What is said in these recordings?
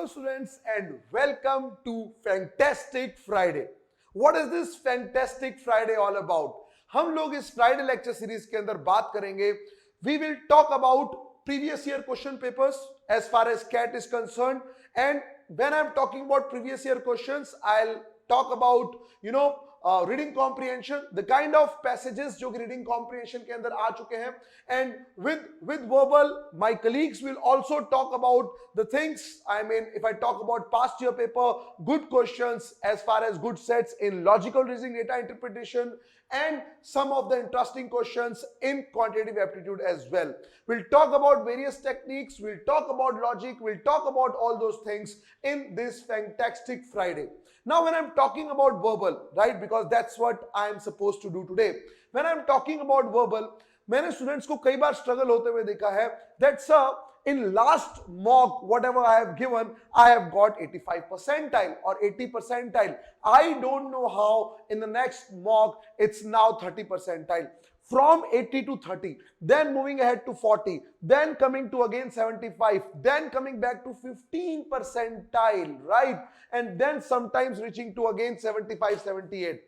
students and welcome to Fantastic Friday. What is this Fantastic Friday all about? हम लोग इस Friday lecture series के अंदर बात करेंगे. We will talk about previous year question papers as far as CAT is concerned, and when I'm talking about previous year questions, I'll talk about reading comprehension, the kind of passages जो कि reading comprehension के अंदर आ चुके हैं, and with verbal my colleagues will also talk about the things. I mean, if I talk about past year paper, good questions as far as good sets in logical reasoning, data interpretation, and some of the interesting questions in quantitative aptitude as well. We'll talk about various techniques, we'll talk about logic, we'll talk about all those things in this Fantastic Friday. Now when I'm talking about verbal, right, because that's what I'm supposed to do today. When I'm talking about verbal, मैंने students को कई बार struggle होते हुए देखा है that sir, in last mock whatever I have given, I have got 85 percentile or 80 percentile. I don't know how in the next mock it's now 30 percentile. From 80 to 30, then moving ahead to 40, then coming to again 75, then coming back to 15 percentile, right? And then sometimes reaching to again 75, 78.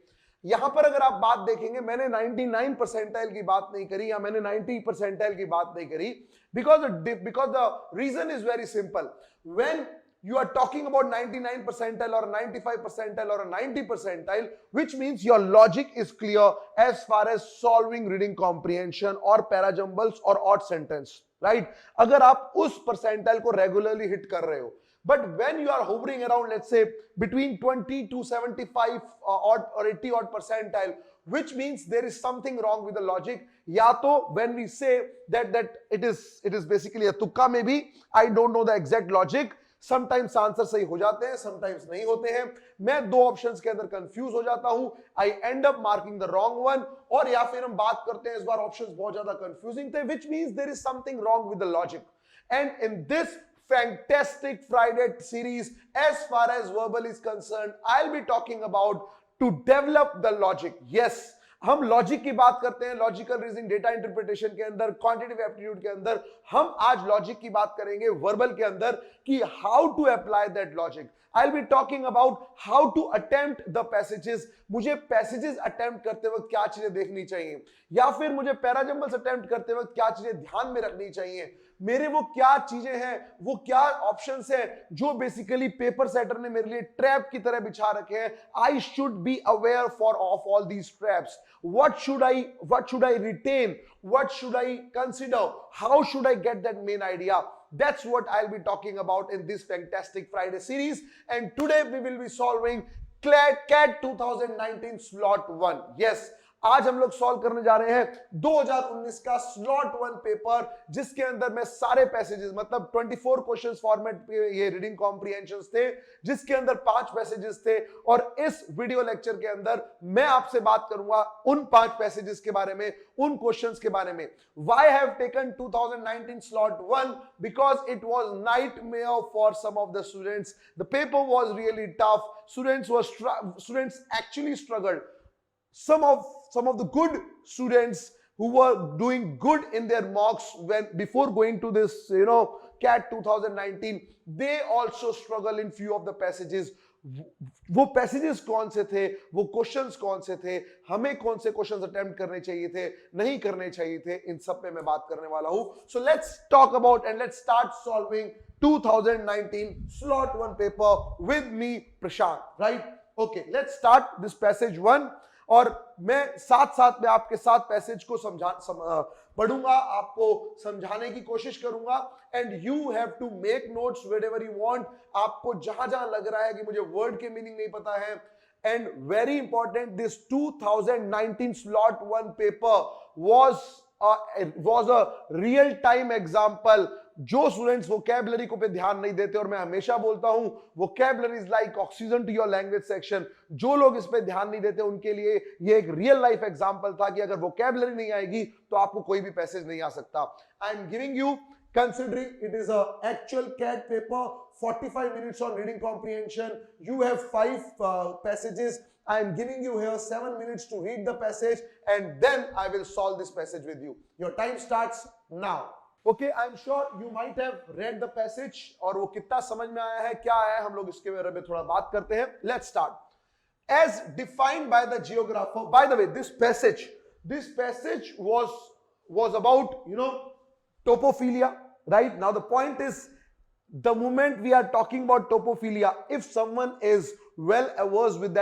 यहां पर अगर आप बात देखेंगे, मैंने 99 percentile की बात नहीं करी या मैंने 90 परसेंटाइल की बात नहीं करी, because the reason is very simple. When you are talking about 99 percentile or 95 percentile or a 90 percentile, which means your logic is clear as far as solving reading comprehension or parajumbles or odd sentence, right? अगर आप उस percentile को regularly hit कर रहे हो, but when you are hovering around, let's say between 20 to 75 odd or 80 odd percentile, which means there is something wrong with the logic. या तो when we say that it is basically a तुक्का, maybe I don't know the exact logic. Sometimes answer सही हो जाते हैं, sometimes नहीं होते हैं. मैं दो ऑप्शंस के अंदर कंफ्यूज हो जाता हूं. I end up marking the wrong one. और या फिर हम बात करते हैं इस बार ऑप्शंस बहुत ज्यादा कंफ्यूजिंग थे, which means there is something wrong with the logic. And in this Fantastic Friday series, as far as verbal is concerned, I'll be talking about to develop the logic. Yes, हम logic की बात करते हैं, logical reasoning, data interpretation के अंदर, quantitative aptitude के अंदर. हम आज लॉजिक की बात करेंगे वर्बल के अंदर कि how to apply that logic. I'll be talking about how to attempt the passages. मुझे पैसेजेस अटेम्प्ट करते वक्त क्या चीजें देखनी चाहिए, या फिर मुझे पैराजम्बल्स अटेम्प्ट करते वक्त क्या चीजें ध्यान में रखनी चाहिए. मेरे वो क्या चीजें हैं, वो क्या ऑप्शंस हैं जो बेसिकली पेपर सेटर ने मेरे लिए ट्रैप की तरह बिछा रखे हैं. I should be aware for of all these traps. what should I retain, what should I consider, how should I get that main idea. That's what I'll be talking about in this Fantastic Friday series, and today we will be solving CAT 2019 slot 1. Yes, आज हम लोग solve करने जा रहे हैं 2019 का slot 1 paper, जिसके अंदर मैं सारे पैसेजेस, मतलब 24 क्वेश्चंस फॉर्मेट पे ये रीडिंग कॉम्प्रिहेंशंस थे, जिसके अंदर 5 पैसेजेस थे. और इस वीडियो लेक्चर के अंदर मैं आपसे बात करूंगा उन 5 पैसेजेस के बारे में, उन क्वेश्चंस के बारे में. Why I have taken 2019 slot 1? Because it was nightmare for some of the students. The paper was really tough. Students actually struggled. Some of the good students who were doing good in their mocks before going to this CAT 2019, they also struggle in few of the passages. वो passages कौन से थे, वो questions कौन से थे, हमें कौन से क्वेश्चंस अटेम्प्ट करने चाहिए थे, नहीं करने चाहिए थे, इन सब पे मैं बात करने वाला हूं. So let's talk about and let's start solving 2019 slot 1 paper with me Prashant, right? Okay, let's start this passage 1. और मैं साथ में आपके साथ पैसेज को पढ़ूंगा, आपको समझाने की कोशिश करूंगा. And you have to make notes wherever you want. आपको जहां जहां लग रहा है कि मुझे वर्ड के मीनिंग नहीं पता है. And very important, this 2019 slot 1 paper was a real time example. जो स्टूडेंट्स वोकैबुलरी को पे ध्यान नहीं देते, और मैं हमेशा बोलता हूं vocabulary is like oxygen to your language section, जो लोग इस पे ध्यान नहीं देते उनके लिए ये एक रियल लाइफ एग्जांपल था कि अगर वोकैबुलरी नहीं आएगी तो आपको कोई भी पैसेज नहीं आ सकता. I am giving you, considering it is a actual CAT paper, 45 minutes on reading comprehension. You have 5 passages. I am giving you here 7 minutes to read the passage, and then I will solve this passage with you. Your time starts now. Okay, I am sure you might have read the passage, और वो कितना समझ में आया है, क्या आया है, हम लोग इसके बारे में थोड़ा बात करते हैं. Let's start. As defined by the geographer, by the way this passage was about, topophilia, right? Now the point is, the moment we are talking about topophilia, if someone is well averse with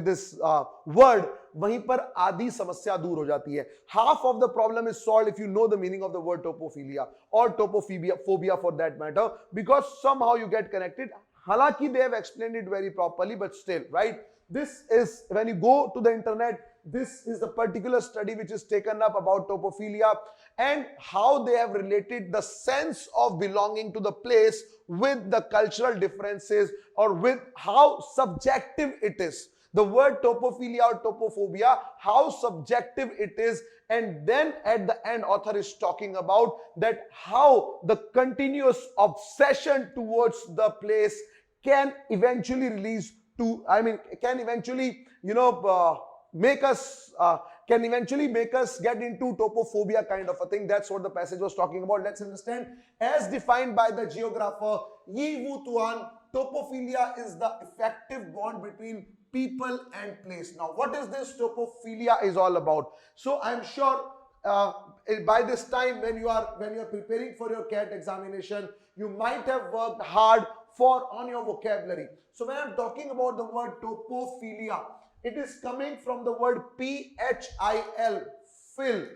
this word, वहीं पर आधी समस्या दूर हो जाती है. Half of the problem is solved if you know the meaning of the word topophilia or topophobia for that matter, because somehow you get connected. हालांकि they have explained it very properly, but still, right? This is, when you go to the internet, this is the particular study which is taken up about topophilia and how they have related the sense of belonging to the place with the cultural differences, or with how subjective it is. The word topophilia or topophobia, how subjective it is. And then at the end, author is talking about that how the continuous obsession towards the place can eventually make us get into topophobia kind of a thing. That's what the passage was talking about. Let's understand. As defined by the geographer Yi Wu Tuan, topophilia is the effective bond between people and place. Now, what is this topophilia is all about? So I'm sure by this time, when you are preparing for your CAT examination, you might have worked hard on your vocabulary. So when I'm talking about the word topophilia, it is coming from the word phil, phil,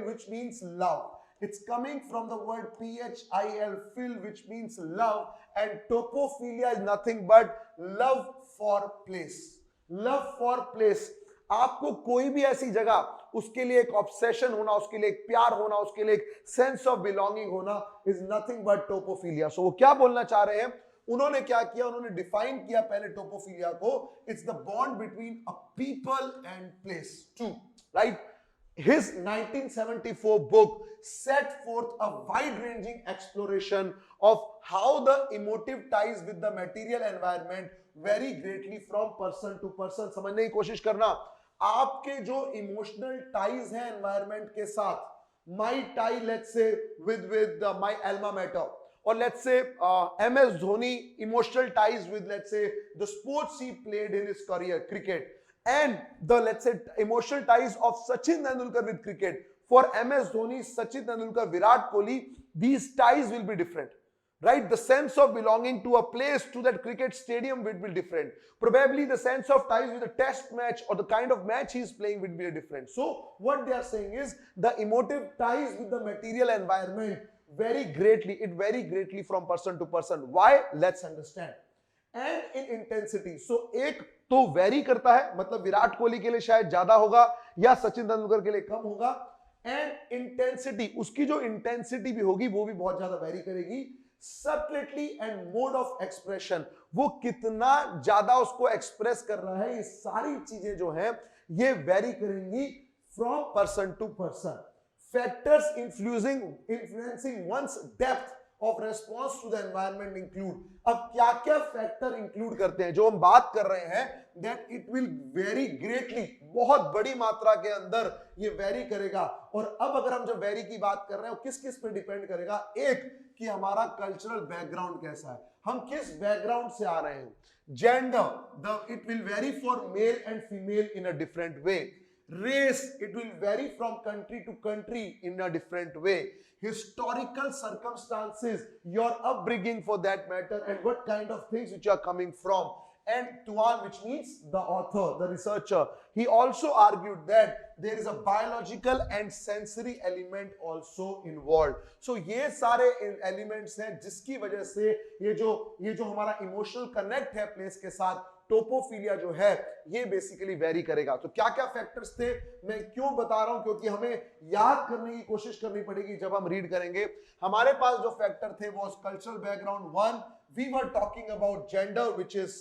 which means love. It's coming from the word phil, which means love, and topophilia is nothing but love for place. Love for place. आपको कोई भी ऐसी जगह, उसके लिए एक obsession होना, उसके लिए एक प्यार होना, उसके लिए एक सेंस ऑफ बिलोंगिंग होना, इज नथिंग बट टोपोफिलिया. सो वो क्या बोलना चाह रहे हैं, उन्होंने क्या किया, उन्होंने डिफाइन किया पहले टोपोफिलिया को, it's the bond between a people and place too, right. His 1974 book set forth a wide-ranging exploration of how the emotive ties with the material environment vary greatly from person to person. समझने की कोशिश करना, आपके जो emotional ties हैं environment के साथ, my tie let's say with my alma mater, or let's say MS Dhoni emotional ties with, let's say, the sports he played in his career, cricket, and the, let's say, emotional ties of Sachin Tendulkar with cricket. For MS Dhoni, Sachin Tendulkar, Virat Kohli, these ties will be different, right? The sense of belonging to a place, to that cricket stadium will be different. Probably the sense of ties with a test match or the kind of match he's playing will be different. So what they are saying is the emotive ties with the material environment vary greatly from person to person. Why? Let's understand. And in intensity, so एक तो very करता है, मतलब विराट कोहली के लिए शायद ज्यादा होगा या सचिन तेंदुलकर के लिए कम होगा. एंड इंटेंसिटी, उसकी जो इंटेंसिटी भी होगी वो भी बहुत ज्यादा वेरी करेगी. सबटलिटी एंड मोड ऑफ एक्सप्रेशन, वो कितना ज्यादा उसको एक्सप्रेस कर रहा है, ये सारी चीजें जो हैं ये वेरी करेंगी from person to person. Factors influencing one's depth of response to the environment include. अब क्या क्या फैक्टर इंक्लूड करते हैं, जो हम बात कर रहे हैं, that it will vary greatly, बहुत बड़ी मात्रा के अंदर ये वेरी करेगा. और अब अगर हम जो वेरी की बात कर रहे हैं, किस किस पे डिपेंड करेगा, एक कि हमारा कल्चरल बैकग्राउंड कैसा है, हम किस बैकग्राउंड से आ रहे हैं. Gender, it will vary for male and female in a different way. Race, it will vary from country to country in a different way. Historical circumstances, your upbringing for that matter, and what kind of things which are coming from. And Tuan, which means the author, the researcher, he also argued that there is a biological and sensory element also involved. So ये सारे elements हैं जिसकी वजह से ये जो हमारा emotional connect है place के साथ, टोपोफिलिया जो है ये बेसिकली वेरी करेगा. तो क्या क्या फैक्टर्स थे, मैं क्यों बता रहा हूं, क्योंकि हमें याद करने की कोशिश करनी पड़ेगी जब हम रीड करेंगे. हमारे पास जो फैक्टर थे वो cultural background 1, we were talking about gender, which is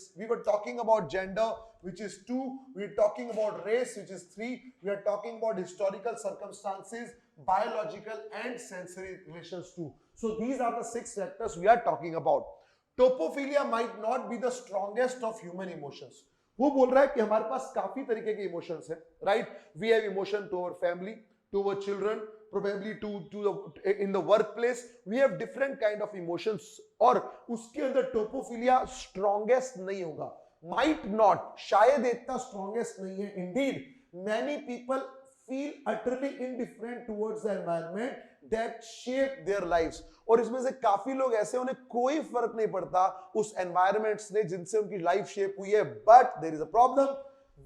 2, we were talking about race, which is 3, we are talking about historical circumstances, biological and sensory relations too. So these are the 6 factors we are talking about. टोपोफिलिया might not be the strongest of human emotions. वो बोल रहा है कि हमारे पास काफी तरीके के emotions हैं, right. We have emotion to our family, to our children, probably to the in the workplace. We have different kind of emotions, और उसके अंदर टोपोफिलिया strongest नहीं होगा, might not, शायद इतना strongest नहीं है. Indeed, many people feel utterly indifferent towards the environment that shape their lives. और इसमें से काफी लोग ऐसे, उन्हें कोई फर्क नहीं पड़ता उस environments ने जिनसे उनकी लाइफ शेप हुई है. But there is a problem.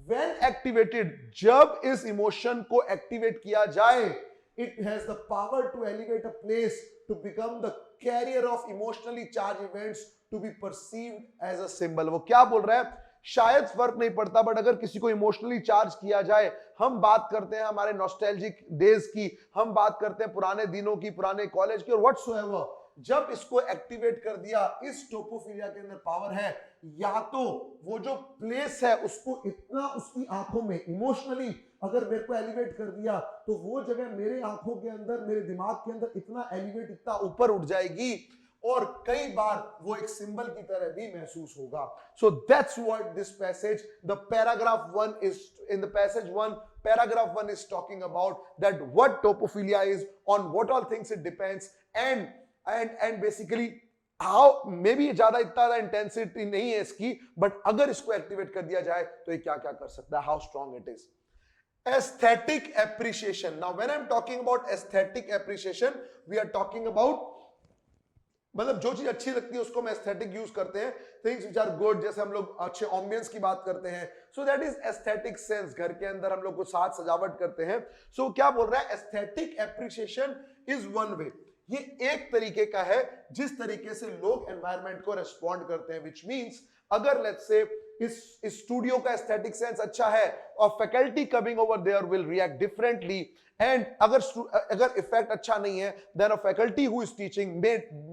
When activated, जब इस इमोशन को एक्टिवेट किया जाए, it has the power to elevate a place to become the carrier of emotionally charged events to be perceived as a symbol. वो क्या बोल रहा है? शायद फर्क नहीं पड़ता, बट अगर किसी को इमोशनली चार्ज किया जाए, हम बात करते हैं हमारे नॉस्टैल्जिक डेज की, हम बात करते हैं पुराने दिनों की, पुराने कॉलेज की, और व्हाटसोएवर, जब इसको एक्टिवेट कर दिया, इस टोपोफिलिया के अंदर पावर है, या तो वो जो प्लेस है उसको इतना उसकी आंखों में इमोशनली अगर मेरे को एलिवेट कर दिया, तो वो जगह मेरे आंखों के अंदर, मेरे दिमाग के अंदर इतना एलिवेट, इतना ऊपर उठ जाएगी, और कई बार वो एक सिंबल की तरह भी महसूस होगा. So that's what this passage, the paragraph 1 is in the passage 1, paragraph 1 is talking about that what topophilia is, on what all things it depends, and basically how, maybe ज्यादा इतना इंटेंसिटी नहीं है इसकी, बट अगर इसको activate कर दिया जाए तो ये क्या क्या कर सकता है, how strong it is. Aesthetic appreciation. Now when I'm talking about aesthetic appreciation, we are talking about, मतलब जो चीज अच्छी लगती है उसको हम एस्थेटिक यूज करते हैं, थिंग्स व्हिच आर गुड, जैसे हम लोग अच्छे एम्बियंस की बात करते हैं, so that is aesthetic sense. घर के अंदर हम लोग को साज सजावट करते हैं. सो क्या बोल रहा है? Aesthetic appreciation is one way. ये एक तरीके का है जिस तरीके से लोग एनवायरनमेंट को रेस्पॉन्ड करते हैं, व्हिच मींस अगर लेट्स से इस स्टूडियो का एस्थेटिक सेंस अच्छा है और faculty coming over there will react differently, and अगर इफेक्ट अच्छा नहीं है, then a faculty who is teaching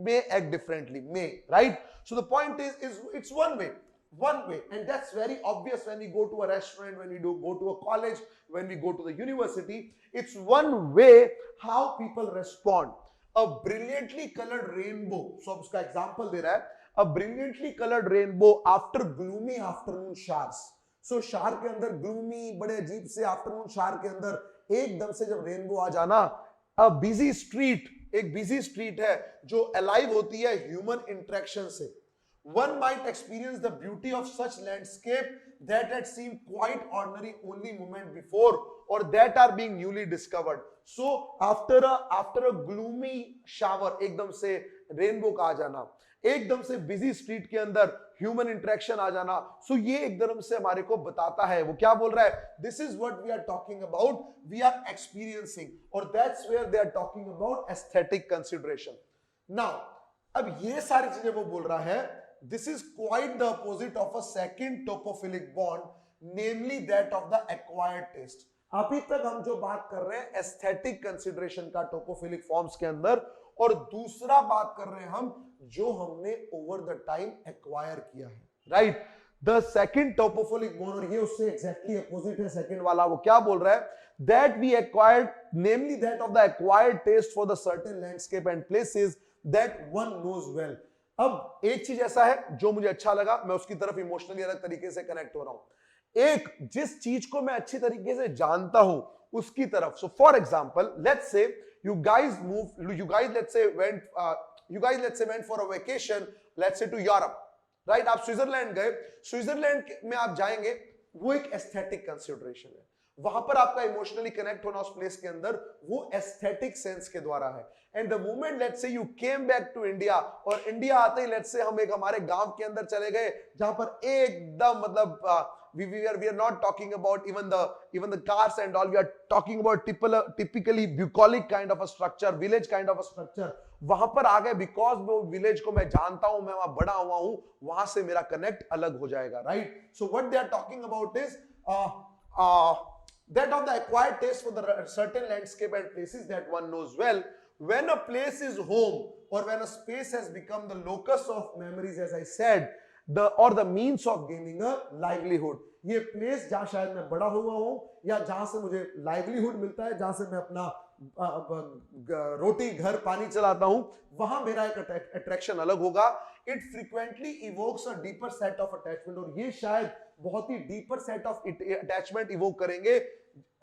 may act differently, may, right? So the point is it's one way, and that's very obvious when we go to a restaurant, when we go to a college, when we go to the university. It's one way how people respond. A brilliantly colored rainbow, so अब उसका example दे रहा है, a brilliantly colored rainbow after gloomy afternoon showers. So शार के अंदर gloomy, बड़े अजीब से आफ्टरनून शार के अंदर एकदम से जब रेनबो आ जाना, a busy street, एक बिजी स्ट्रीट है जो अलाइव होती है ह्यूमन इंटरेक्शन से. One might experience the beauty of such landscape that had seemed quite ordinary only moment before, or that are being newly discovered. So after a gloomy shower, एकदम से rainbow का आ जाना, एकदम से busy street के अंदर human interaction आ जाना, सो ये एकदम से हमारे को बताता है, वो क्या बोल रहा है? This is what we are talking about, we are experiencing, और that's where they are talking about aesthetic consideration. Now अब ये सारी चीजें वो बोल रहा है, this is quite the opposite of a second topophilic bond, namely that of the acquired taste. अभी तक हम जो बात कर रहे हैं एस्थेटिक कंसिडरेशन का टोपोफिलिक फॉर्म्स के अंदर, और दूसरा बात कर रहे हैं हम जो हमने ओवर द टाइम एक्वायर किया है, right? The second topophilic bond, और ये उससे एग्जैक्टली अपोजिट है सेकंड वाला. वो क्या बोल रहा है? That we acquired, namely that of the acquired taste for the certain landscape and places that one knows well. अब एक चीज ऐसा है जो मुझे अच्छा लगा, मैं उसकी तरफ इमोशनली अलग तरीके से कनेक्ट हो रहा हूं. एक जिस चीज को मैं अच्छी तरीके से जानता हूं उसकी तरफ. So for example, let's say you guys let's say went for a vacation, let's say to Europe, right? आप स्विट्जरलैंड गए, स्विट्जरलैंड में आप जाएंगे, वो एक एस्थेटिक कंसिडरेशन है. वहां पर आपका इमोशनली कनेक्ट होना उस प्लेस के अंदर वो एस्थेटिक सेंस के द्वारा है. And the moment let's say you came back to India, और इंडिया आते ही लेट्स से हम एक हमारे गांव के अंदर चले गए जहां पर एकदम मतलब we are not talking about even the cars and all, we are talking about typically bucolic kind of a structure, village kind of a structure. वहां पर आ गए, बिकॉज वो विलेज को मैं जानता हूं, मैं वहां बड़ा हुआ हूं, वहां से मेरा कनेक्ट अलग हो जाएगा, right? So what they are talking about is that of the acquired taste for the certain landscape and places that one knows well. When a place is home, or when a space has become the locus of memories, as I said, or the means of gaining a livelihood. ये place जहां शायद मैं बड़ा हुआ हूं, या जहां से मुझे लाइवलीहुड मिलता है, जहां से मैं अपना रोटी घर पानी चलाता हूं, वहां मेरा एक अट्रैक्शन अलग होगा. It frequently evokes a deeper set of attachment, और ये शायद बहुत ही deeper set of attachment evoke करेंगे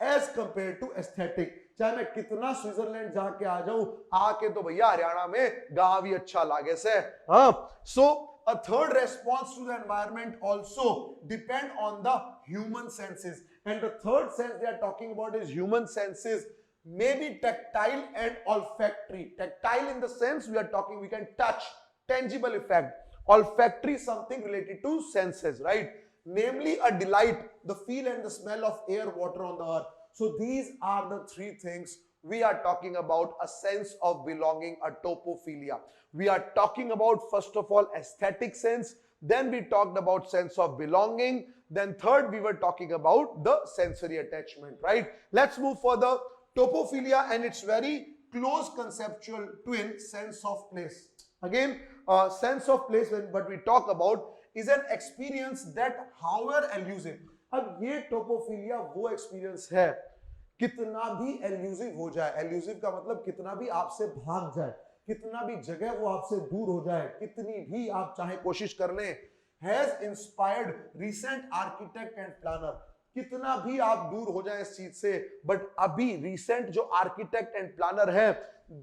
एज कंपेयर टू एस्थेटिक। चाहे मैं कितना स्विट्जरलैंड जाके आ जाऊं, आके तो भैया हरियाणा में गांव ही अच्छा लागे से। हाँ, सो a third response to the environment also depend on the human senses, and the third sense they are talking about is human senses, maybe tactile and olfactory. Tactile in the sense we are talking, we can touch, tangible effect. Olfactory, something related to senses, right? Namely a delight, the feel and the smell of air, water on the earth. So these are the three things we are talking about a sense of belonging, a topophilia. We are talking about first of all aesthetic sense, then we talked about sense of belonging, then third we were talking about the sensory attachment, right? Let's move further. Topophilia and its very close conceptual twin, sense of place. Again, sense of place, when what we talk about is an experience that however elusive. अब ये टोपोफिलिया वो experience है, कितना भी elusive हो जाए, elusive का मतलब कितना भी आपसे भाग जाए, कितना भी जगह वो आपसे दूर हो जाए, कितनी भी आप चाहे कोशिश कर लें, has inspired recent architect and planner, कितना भी आप दूर हो जाए इस चीज से, बट अभी रिसेंट जो आर्किटेक्ट एंड प्लानर है,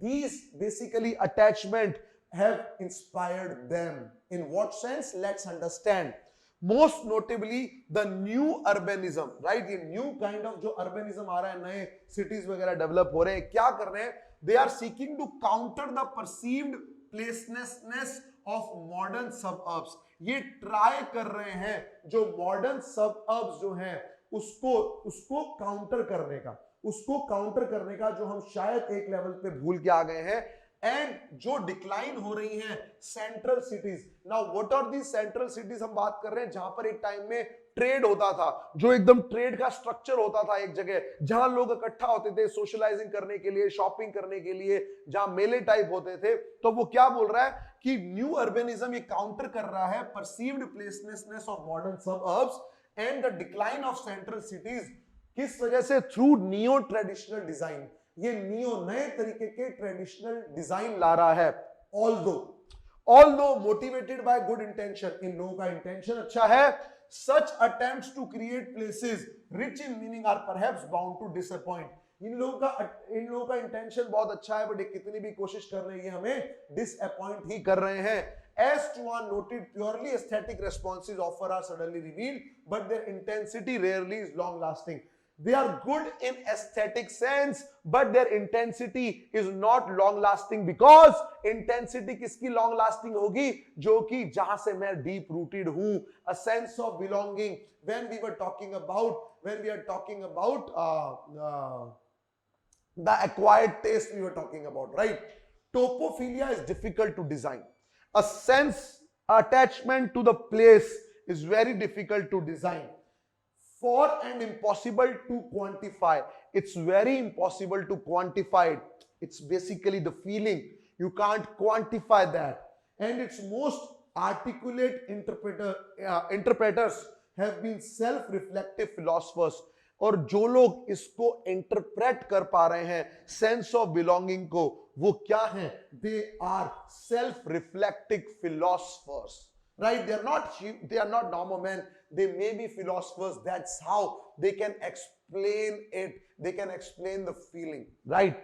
these basically attachment have inspired them. In what sense? Let's understand. Most notably the new urbanism, right? ये new kind of जो urbanism आ रहा है, नए cities वगैरह develop हो रहे हैं, क्या कर रहे हैं? They are seeking to counter the perceived placelessness of modern suburbs. ये try कर रहे हैं जो modern suburbs जो हैं उसको counter करने का जो हम शायद एक level पे भूल के आ गए हैं, एंड जो डिक्लाइन हो रही हैं central cities. Now what are the central cities? हम बात कर रहे हैं जहां पर एक टाइम में ट्रेड होता था, जो एकदम ट्रेड का स्ट्रक्चर होता था, एक जगह जहां लोग इकट्ठा होते थे सोशलाइजिंग करने के लिए, शॉपिंग करने के लिए, जहां मेले टाइप होते थे। तो वो क्या बोल रहा है कि न्यू अर्बनिज्म ये काउंटर कर रहा है perceived placelessness of modern suburbs and the decline of central cities. किस वजह से? Through neo traditional design. ये नियो नए तरीके के ट्रेडिशनल डिजाइन ला रहा है। Although motivated by good intention, इन लोगों का इंटेंशन अच्छा है, such attempts to create places rich in meaning are perhaps bound to disappoint. इन लोगों का इंटेंशन बहुत अच्छा है, बट कितनी भी कोशिश कर रहे हैं हमें डिसअपॉइंट ही कर रहे हैं। As to are noted, purely aesthetic responses offer are suddenly revealed, but their intensity rarely is long lasting. They are good in aesthetic sense, but their intensity is not long lasting, because intensity किसकी long lasting होगी? जो कि जहां से मैं deep rooted हूं, a sense of belonging. When we are talking about the acquired taste we were talking about, right? Topophilia is difficult to design. A sense attachment to the place is very difficult to design. For and impossible to quantify. It's very impossible to quantify it. It's basically the feeling. You can't quantify that. And its most articulate interpreters have been self-reflective philosophers. और जो लोग इसको interpret कर पा रहे हैं sense of belonging को, वो क्या हैं? They are self reflective philosophers, right? They are not normal men. They may be philosophers. That's how they can explain it. They can explain the feeling, right?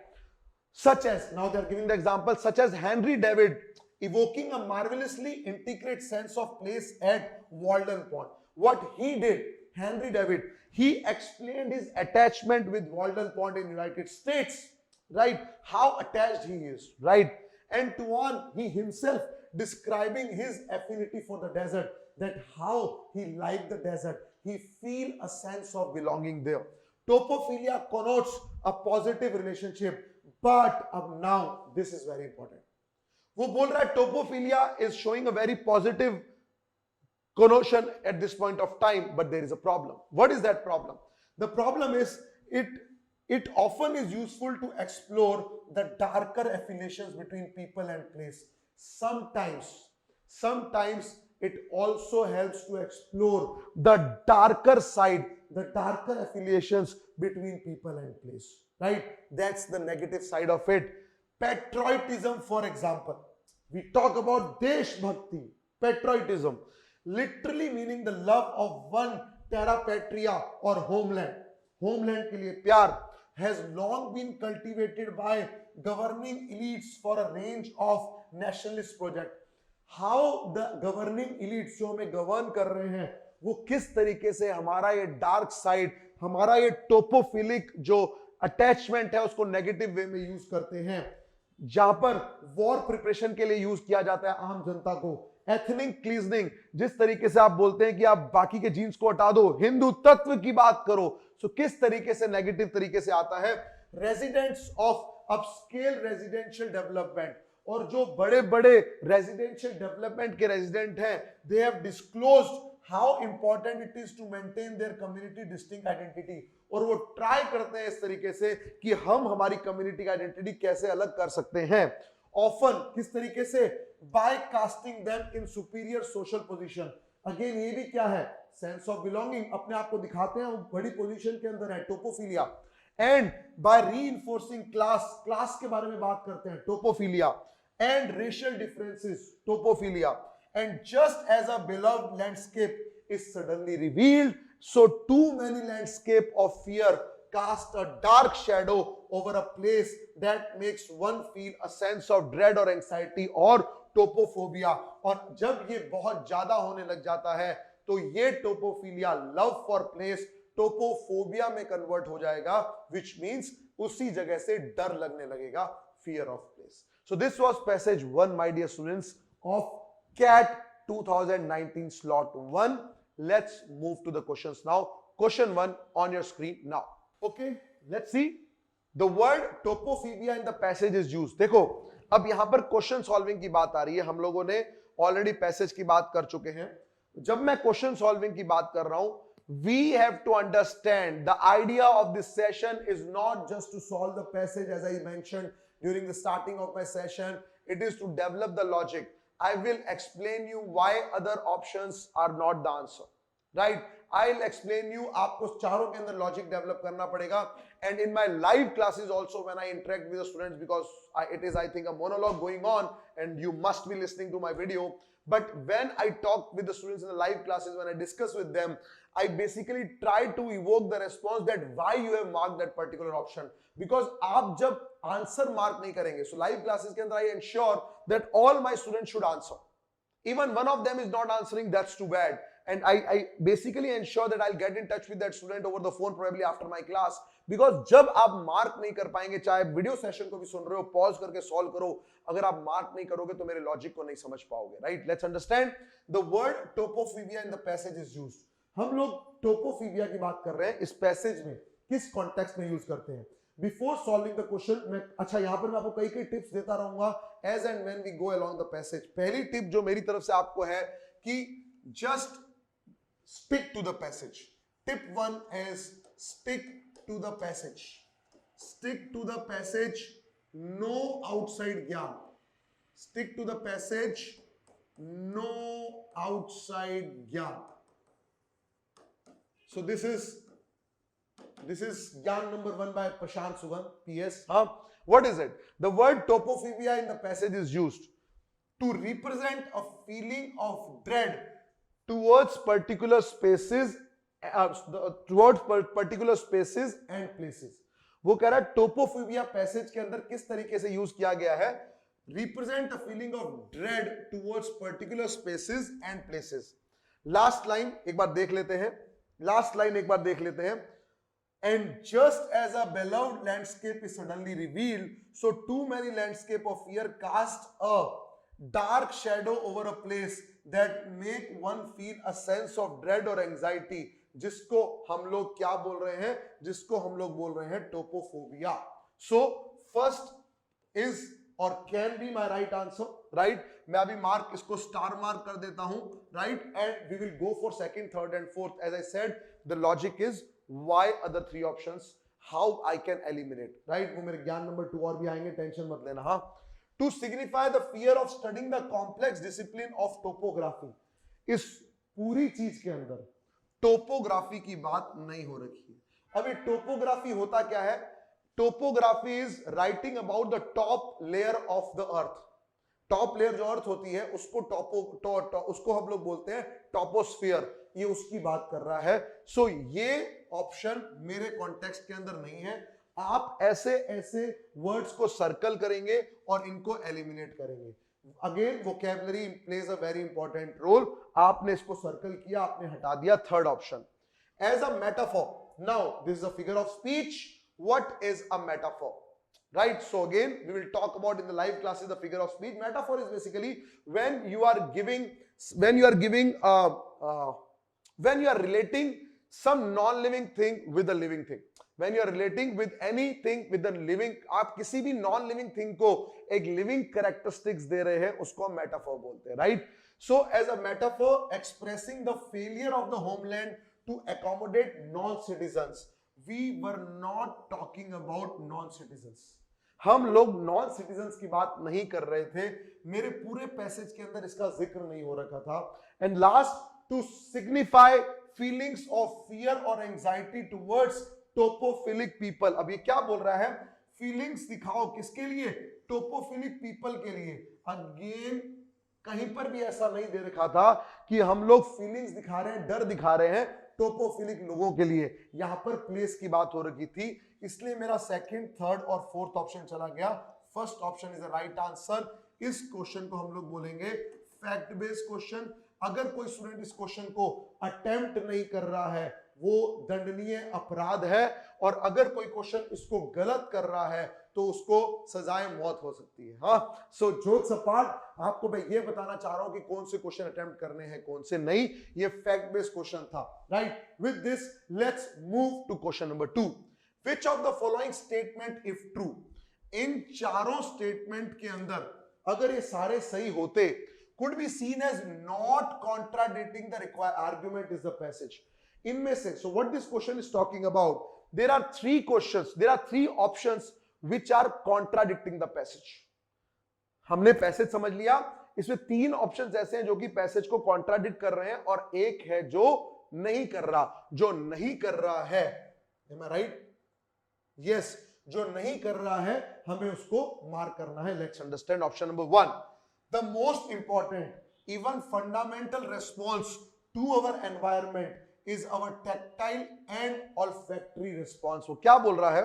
Such as, now they are giving the example, such as Henry David evoking a marvelously integrated sense of place at Walden Pond. What he did, Henry David, he explained his attachment with Walden Pond in United States, right? How attached he is, right? And to on he himself describing his affinity for the desert, that how he liked the desert, he feel a sense of belonging there. Topophilia connotes a positive relationship, but now this is very important. वो बोल रहा है topophilia is showing a very positive connotation at this point of time, but there is a problem. What is that problem? The problem is it often is useful to explore the darker affiliations between people and place. Sometimes it also helps to explore the darker side, the darker affiliations between people and place, right? That's the negative side of it. Patriotism, for example, we talk about Desh Bhakti, patriotism, literally meaning the love of one terra patria or homeland. Homeland के लिए प्यार has long been cultivated by governing elites for a range of nationalist project. How the governing elites जो हमें govern कर रहे हैं वो किस तरीके से हमारा ये डार्क साइड, हमारा ये टोपोफिलिक जो अटैचमेंट है उसको नेगेटिव वे में यूज करते हैं, जहां पर वॉर प्रिपरेशन के लिए यूज किया जाता है आम जनता को, एथनिक क्लीजनिंग, जिस तरीके से आप बोलते हैं कि आप बाकी के जीन्स को हटा दो, हिंदू तत्व की बात करो, सो किस तरीके से नेगेटिव तरीके से आता है, residents of upscale residential development, और जो बड़े बड़े रेजिडेंशियल डेवलपमेंट के रेजिडेंट हैं, they have disclosed how important it is to maintain their community distinct identity, और वो ट्राई करते हैं इस तरीके से कि हम हमारी कम्युनिटी की आइडेंटिटी कैसे अलग कर सकते हैं, ऑफन किस तरीके से, by casting them in superior social position, again ये भी क्या है, सेंस ऑफ बिलोंगिंग, अपने आप को दिखाते हैं वो बड़ी पोजीशन के अंदर है, topophilia, and by reinforcing class, class के बारे में बात करते हैं, topophilia, and racial differences, topophilia, and just as a beloved landscape is suddenly revealed, so too many landscape of fear cast a dark shadow over a place that makes one feel a sense of dread or anxiety or topophobia, और जब ये बहुत ज्यादा होने लग जाता है तो ये टोपोफिलिया, लव फॉर प्लेस, टोपोफोबिया में कन्वर्ट हो जाएगा, which means उसी जगह से डर लगने लगेगा, fear of place. So this was passage 1 my dear students of CAT 2019 slot 1. Let's move to the questions now. Question 1 on your screen now. Okay, let's see. The word topophobia in the passage is used. देखो अब यहां पर question solving की बात आ रही है, हम लोगों ने ऑलरेडी पैसेज की बात कर चुके हैं, जब मैं क्वेश्चन सॉल्विंग की बात कर रहा हूं, we have to understand the idea of this session is not just to solve the passage as I mentioned during the starting of my session, it is to develop the logic. I will explain you why other options are not the answer, right? I'll explain you, आपको चारों के अंदर logic develop करना पड़ेगा, and in my live classes also when I interact with the students, because it is I think a monologue going on and you must be listening to my video, but when I talk with the students in the live classes, when I discuss with them, I basically try to evoke the response that why you have marked that particular option, because आप जब answer mark नहीं करेंगे, so live classes के अंदर I ensure that all my students should answer. Even one of them is not answering, that's too bad. And I basically ensure that I'll get in touch with that student over the phone probably after my class, because जब आप mark नहीं कर पाएंगे, चाहे video session को भी सुन रहे हो, पॉज करके सॉल्व करो, अगर आप मार्क नहीं करोगे तो मेरे लॉजिक को नहीं समझ पाओगे, right? Let's understand the word topophobia in the passage is used. हम लोग टोपोफिबिया की बात कर रहे हैं, इस पैसेज में किस कॉन्टेक्स्ट में यूज करते हैं. बिफोर सॉल्विंग द क्वेश्चन मैं, अच्छा यहां पर मैं आपको कई टिप्स देता रहूंगा as and when we go along the passage. पहली टिप जो मेरी तरफ से आपको है कि just stick to the passage. Tip 1 is stick to the passage. Stick to the passage, no outside ज्ञान. Stick to the passage, no outside ज्ञान. So this is Gyan number 1 by Prashant Sugan, PS. What is it? The word topophobia in the passage is used to represent a feeling of dread towards particular spaces, and places. वो कह रहा है टोपोफोबिया passage के अंदर किस तरीके से use किया गया है, represent a feeling of dread towards particular spaces and places. Last line एक बार देख लेते हैं, and just as a beloved landscape is suddenly revealed, so too many landscape of fear cast a dark shadow over a place that make one feel a sense of dread or anxiety, जिसको हम लोग क्या बोल रहे हैं, जिसको हम लोग बोल रहे हैं टोपोफोबिया. So first is or can be my right answer, right? मैं अभी मार्क इसको स्टार मार्क कर देता हूं, right? And we will go for second, third and fourth. As I said, the logic is why other 3 options, how I can eliminate, right? वो मेरे ज्ञान number 2 और भी आएंगे, टेंशन मत लेना. हाँ, to signify the fear of studying the complex discipline of topography. इस पूरी चीज के अंदर टोपोग्राफी की बात नहीं हो रखी है. अब ये टोपोग्राफी होता क्या है? Topography is writing about the top layer of the earth. Top layer जो अर्थ होती है उसको उसको हम लोग बोलते हैं टॉपोस्फियर. ये उसकी बात कर रहा है। सो ये ऑप्शन मेरे कॉन्टेक्स्ट के अंदर नहीं है। आप ऐसे ऐसे वर्ड्स को सर्कल करेंगे और इनको एलिमिनेट करेंगे। Again vocabulary plays a very important role. आपने इसको सर्कल किया, आपने हटा दिया। Third option, as a metaphor. Now this is a figure of speech. What is a metaphor? Right, so again we will talk about in the live classes the figure of speech. Metaphor is basically when you are giving when you are relating some non-living thing with a living thing. When you are relating with anything with the living, आप किसी भी non-living thing को एक living characteristics दे रहे हैं, उसको हम metaphor बोलते हैं, right? So as a metaphor expressing the failure of the homeland to accommodate non-citizens. We were not talking about non-citizens. हम लोग नॉन सिटीजन्स की बात नहीं कर रहे थे। मेरे पूरे पैसेज के अंदर इसका जिक्र नहीं हो रखा था। And last, to signify feelings of fear और एंजाइटी टुवर्ड्स टोपोफिलिक पीपल। अब ये क्या बोल रहा है? फीलिंग्स दिखाओ किसके लिए? टोपोफिलिक पीपल के लिए। अगेन कहीं पर भी ऐसा नहीं दे रखा था कि हम लोग फीलिंग्स दिखा रहे हैं, डर दिखा रहे हैं टोपोफिलिक लोगों के लिए। यहां पर प्लेस की बात हो रही थी, इसलिए मेरा सेकंड, थर्ड और फोर्थ ऑप्शन चला गया। First option is the right answer. इस क्वेश्चन को हम लोग बोलेंगे फैक्ट बेस्ड क्वेश्चन। अगर कोई स्टूडेंट इस क्वेश्चन को अटेम्प्ट नहीं कर रहा है वो दंडनीय अपराध है, और अगर कोई क्वेश्चन इसको गलत कर रहा है तो उसको सजाए मौत हो सकती है। हाँ, सो जोत सपाट आपको मैं ये बताना चाह रहा हूं कि कौन से क्वेश्चन अटेम्प्ट करने हैं, कौन से नहीं। ये फैक्ट बेस्ड क्वेश्चन था, right. With this let's move to question number 2। Which of the following statement if true? इन चारों स्टेटमेंट के अंदर अगर ये सारे सही होते, could be seen as not contradicting the required argument is the passage. इनमें से, so what this question is talking about, there are three questions, there are three options which are contradicting the passage. हमने passage समझ लिया, इसमें तीन options ऐसे हैं जो कि पैसेज को कॉन्ट्राडिक्ट कर रहे हैं, और एक है जो नहीं कर रहा। जो नहीं कर रहा है, am I right? Yes, जो नहीं कर रहा है हमें उसको मार्क करना है। Let's understand option number 1। The most important even fundamental response to our environment is our tactile and olfactory response. वो क्या बोल रहा है?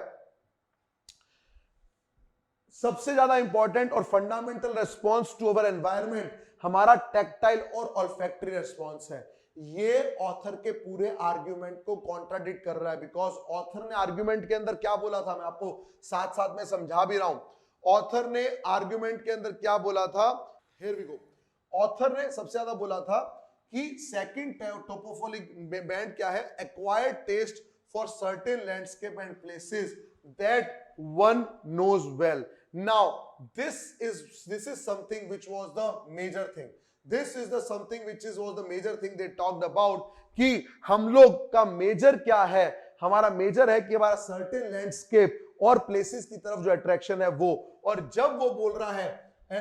सबसे ज्यादा इंपॉर्टेंट और fundamental response to our environment हमारा टैक्टाइल और ऑल्फैक्टरी रेस्पॉन्स है। ये ऑथर के पूरे आर्ग्यूमेंट को कॉन्ट्राडिक्ट कर रहा है, बिकॉज ऑथर ने आर्ग्यूमेंट के अंदर क्या बोला था, मैं आपको साथ साथ में समझा भी रहा हूं। ऑथर ने आर्ग्यूमेंट के अंदर क्या बोला था? Here we go. ऑथर ने सबसे ज्यादा बोला था कि सेकंड टोपोफिलिक बैंड क्या है? Acquired taste for certain landscape and places that one knows well. Now this is something which was the major thing. This is the something which was the major thing they talked about कि हम लोग का major क्या है? हमारा major है कि हमारा सर्टेन लैंडस्केप और प्लेसेस की तरफ जो अट्रैक्शन है वो। और जब वो बोल रहा है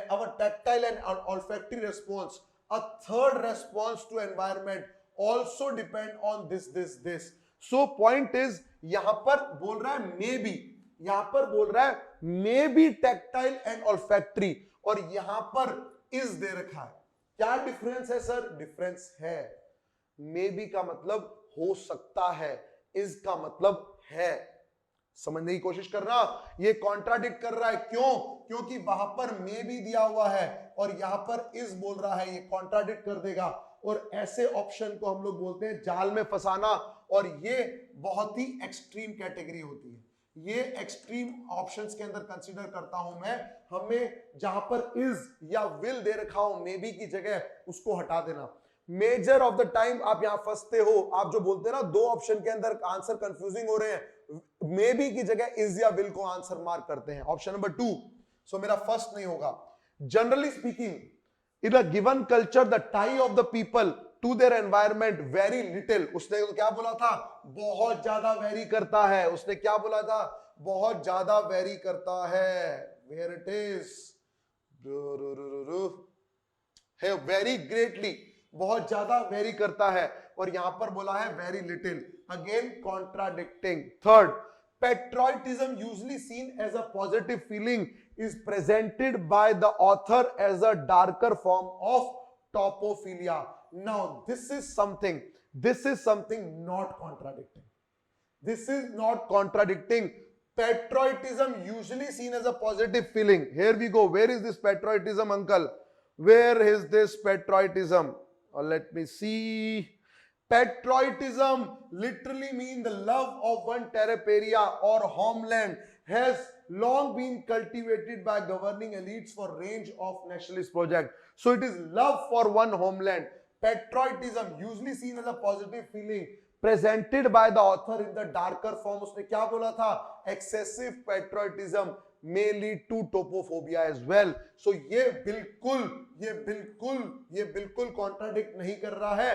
our tactile and olfactory response, a third response to environment also depend on this. So point is यहां पर बोल रहा है maybe, यहां पर बोल रहा है maybe tactile and olfactory, और यहां पर is दे रखा है। क्या डिफरेंस है सर? डिफरेंस है। मे बी का मतलब हो सकता है, इज का मतलब है। समझने की कोशिश करना। ये कॉन्ट्राडिक्ट कर रहा है, क्यों? क्योंकि वहां पर मे बी दिया हुआ है और यहां पर इज बोल रहा है, ये कॉन्ट्राडिक्ट कर देगा। और ऐसे ऑप्शन को हम लोग बोलते हैं जाल में फंसाना, और ये बहुत ही एक्सट्रीम कैटेगरी होती है। ये एक्सट्रीम ऑप्शंस के अंदर कंसीडर करता हूं मैं। हमें जहां पर इज या विल दे रखा हो मे बी की जगह, उसको हटा देना। मेजर ऑफ द टाइम आप यहां फंसते हो, आप जो बोलते हैं ना दो ऑप्शन के अंदर आंसर कंफ्यूजिंग हो रहे हैं, मे बी की जगह इज या विल को आंसर मार्क करते हैं। ऑप्शन नंबर 2, सो मेरा फर्स्ट नहीं होगा। Generally speaking in a given culture the tie of the people to their environment very little. उसने तो क्या बोला था? बहुत ज्यादा वेरी करता है। उसने क्या बोला था? बहुत ज्यादा वेरी करता है। वेयर इट इज है वेरी ग्रेटली, बहुत ज्यादा वेरी करता है, और यहां पर बोला है very little. Again contradicting. Third, patriotism usually seen as a positive feeling is presented by the author as a darker form of topophilia. Now this is something This is something not contradicting. This is not contradicting. Patriotism usually seen as a positive feeling. Here we go. Where is this patriotism, uncle? Where is this patriotism? Let me see. Patriotism literally means the love of one terra area or homeland has long been cultivated by governing elites for range of nationalist project. So it is love for one homeland. Patriotism usually seen as a positive feeling presented by the author in the darker form. उसने क्या बोला था? Excessive patriotism may lead to topophobia as well. So ये बिल्कुल contradict नहीं कर रहा है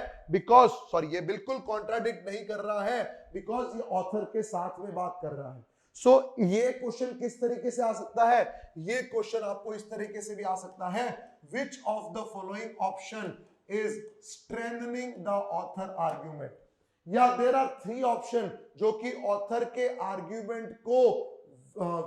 ये बिल्कुल contradict नहीं कर रहा है because ये author के साथ में बात कर रहा है. So ये क्वेश्चन किस तरीके से आ सकता है? ये क्वेश्चन आपको इस तरीके से भी आ सकता है. Which of the following option is strengthening the author argument? या देयर आर 3 ऑप्शन जो कि ऑथर के आर्ग्यूमेंट को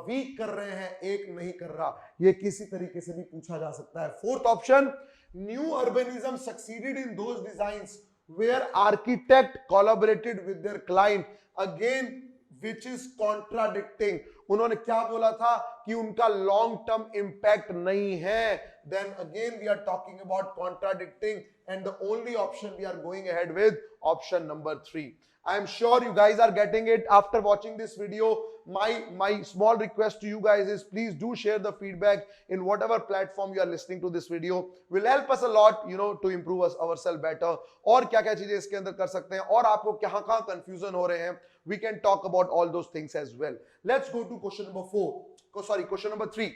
वीक कर रहे हैं, एक नहीं कर रहा. ये किसी तरीके से भी पूछा जा सकता है. 4th option, new urbanism succeeded in those designs where architect collaborated with their client. Again which is contradicting. उन्होंने क्या बोला था कि उनका लॉन्ग टर्म इंपैक्ट नहीं है. Then again we are talking about contradicting, and the only option we are going ahead with option number 3. I am sure you guys are getting it after watching this video. My small request to you guys is please do share the feedback in whatever platform you are listening to this video. Will help us a lot, to improve ourselves better. और क्या-क्या चीजें इसके अंदर कर सकते हैं और आपको कहां-कहां कंफ्यूजन हो रहे हैं. We can talk about all those things as well. Let's go to question number 3.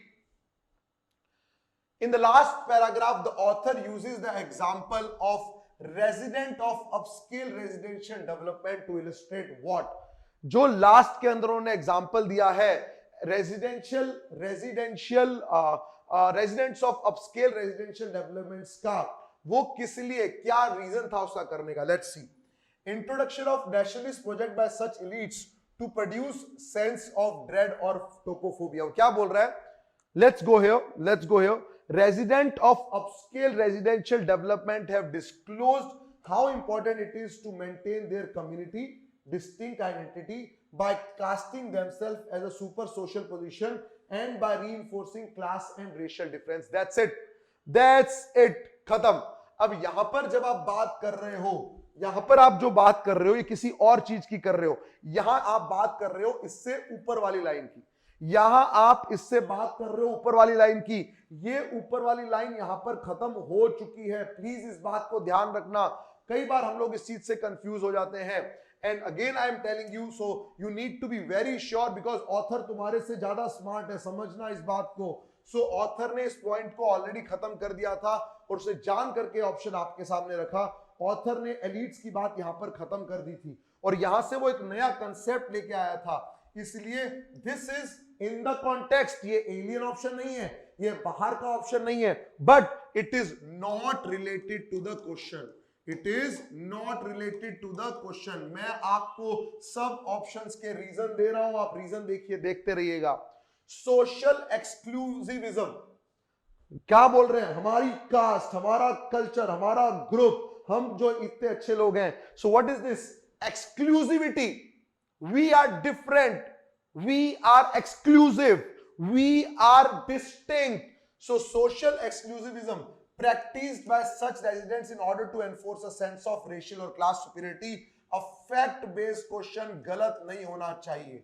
In the last paragraph, the author uses the example of resident of upscale residential development to illustrate what? जो last के अंदर उन्होंने example दिया है residents of upscale residential developments का, वो किस लिए, क्या रीजन था उसका करने का. Let's see. Introduction of nationalist project by such elites to produce sense of dread or topophobia. क्या बोल रहा है? Let's go here. Resident of upscale residential development have disclosed how important it is to maintain their community distinct identity by casting themselves as a super social position and by reinforcing class and racial difference. That's it. खत्म. अब यहां पर जब आप बात कर रहे हो, यहां पर आप जो बात कर रहे हो ये किसी और चीज की कर रहे हो. यहां आप बात कर रहे हो इससे ऊपर वाली लाइन की, यहां आप इससे बात कर रहे हो ऊपर वाली लाइन की. ये ऊपर वाली लाइन यहां पर खत्म हो चुकी है. प्लीज इस बात को ध्यान रखना. कई बार हम लोग इस चीज से कंफ्यूज हो जाते हैं. And again I am telling you, so you need to be very sure because author तुम्हारे से ज्यादा स्मार्ट है. समझना इस बात को. सो ऑथर ने इस पॉइंट को ऑलरेडी खत्म कर दिया था और उसे जान करके ऑप्शन आपके सामने रखा. ऑथर ने एलिट्स की बात यहां पर खत्म कर दी थी और यहां से वो एक नया कंसेप्ट लेके आया था. इसलिए this is in the context. ये एलियन ऑप्शन नहीं है, ये बाहर का ऑप्शन नहीं है, but it is not related to the question. It is not related to the question. मैं आपको सब ऑप्शंस के रीजन दे रहा हूं, आप रीजन देखिए, देखते रहिएगा. सोशल एक्सक्लूसिविज्म क्या बोल रहे हैं? हमारी कास्ट, हमारा कल्चर, हमारा ग्रुप, हम जो इतने अच्छे लोग हैं. So what is this? Exclusivity. We are different, we are exclusive, we are distinct. So social exclusivism practiced by such residents in order to enforce a sense of racial or class superiority. A fact based question गलत नहीं होना चाहिए.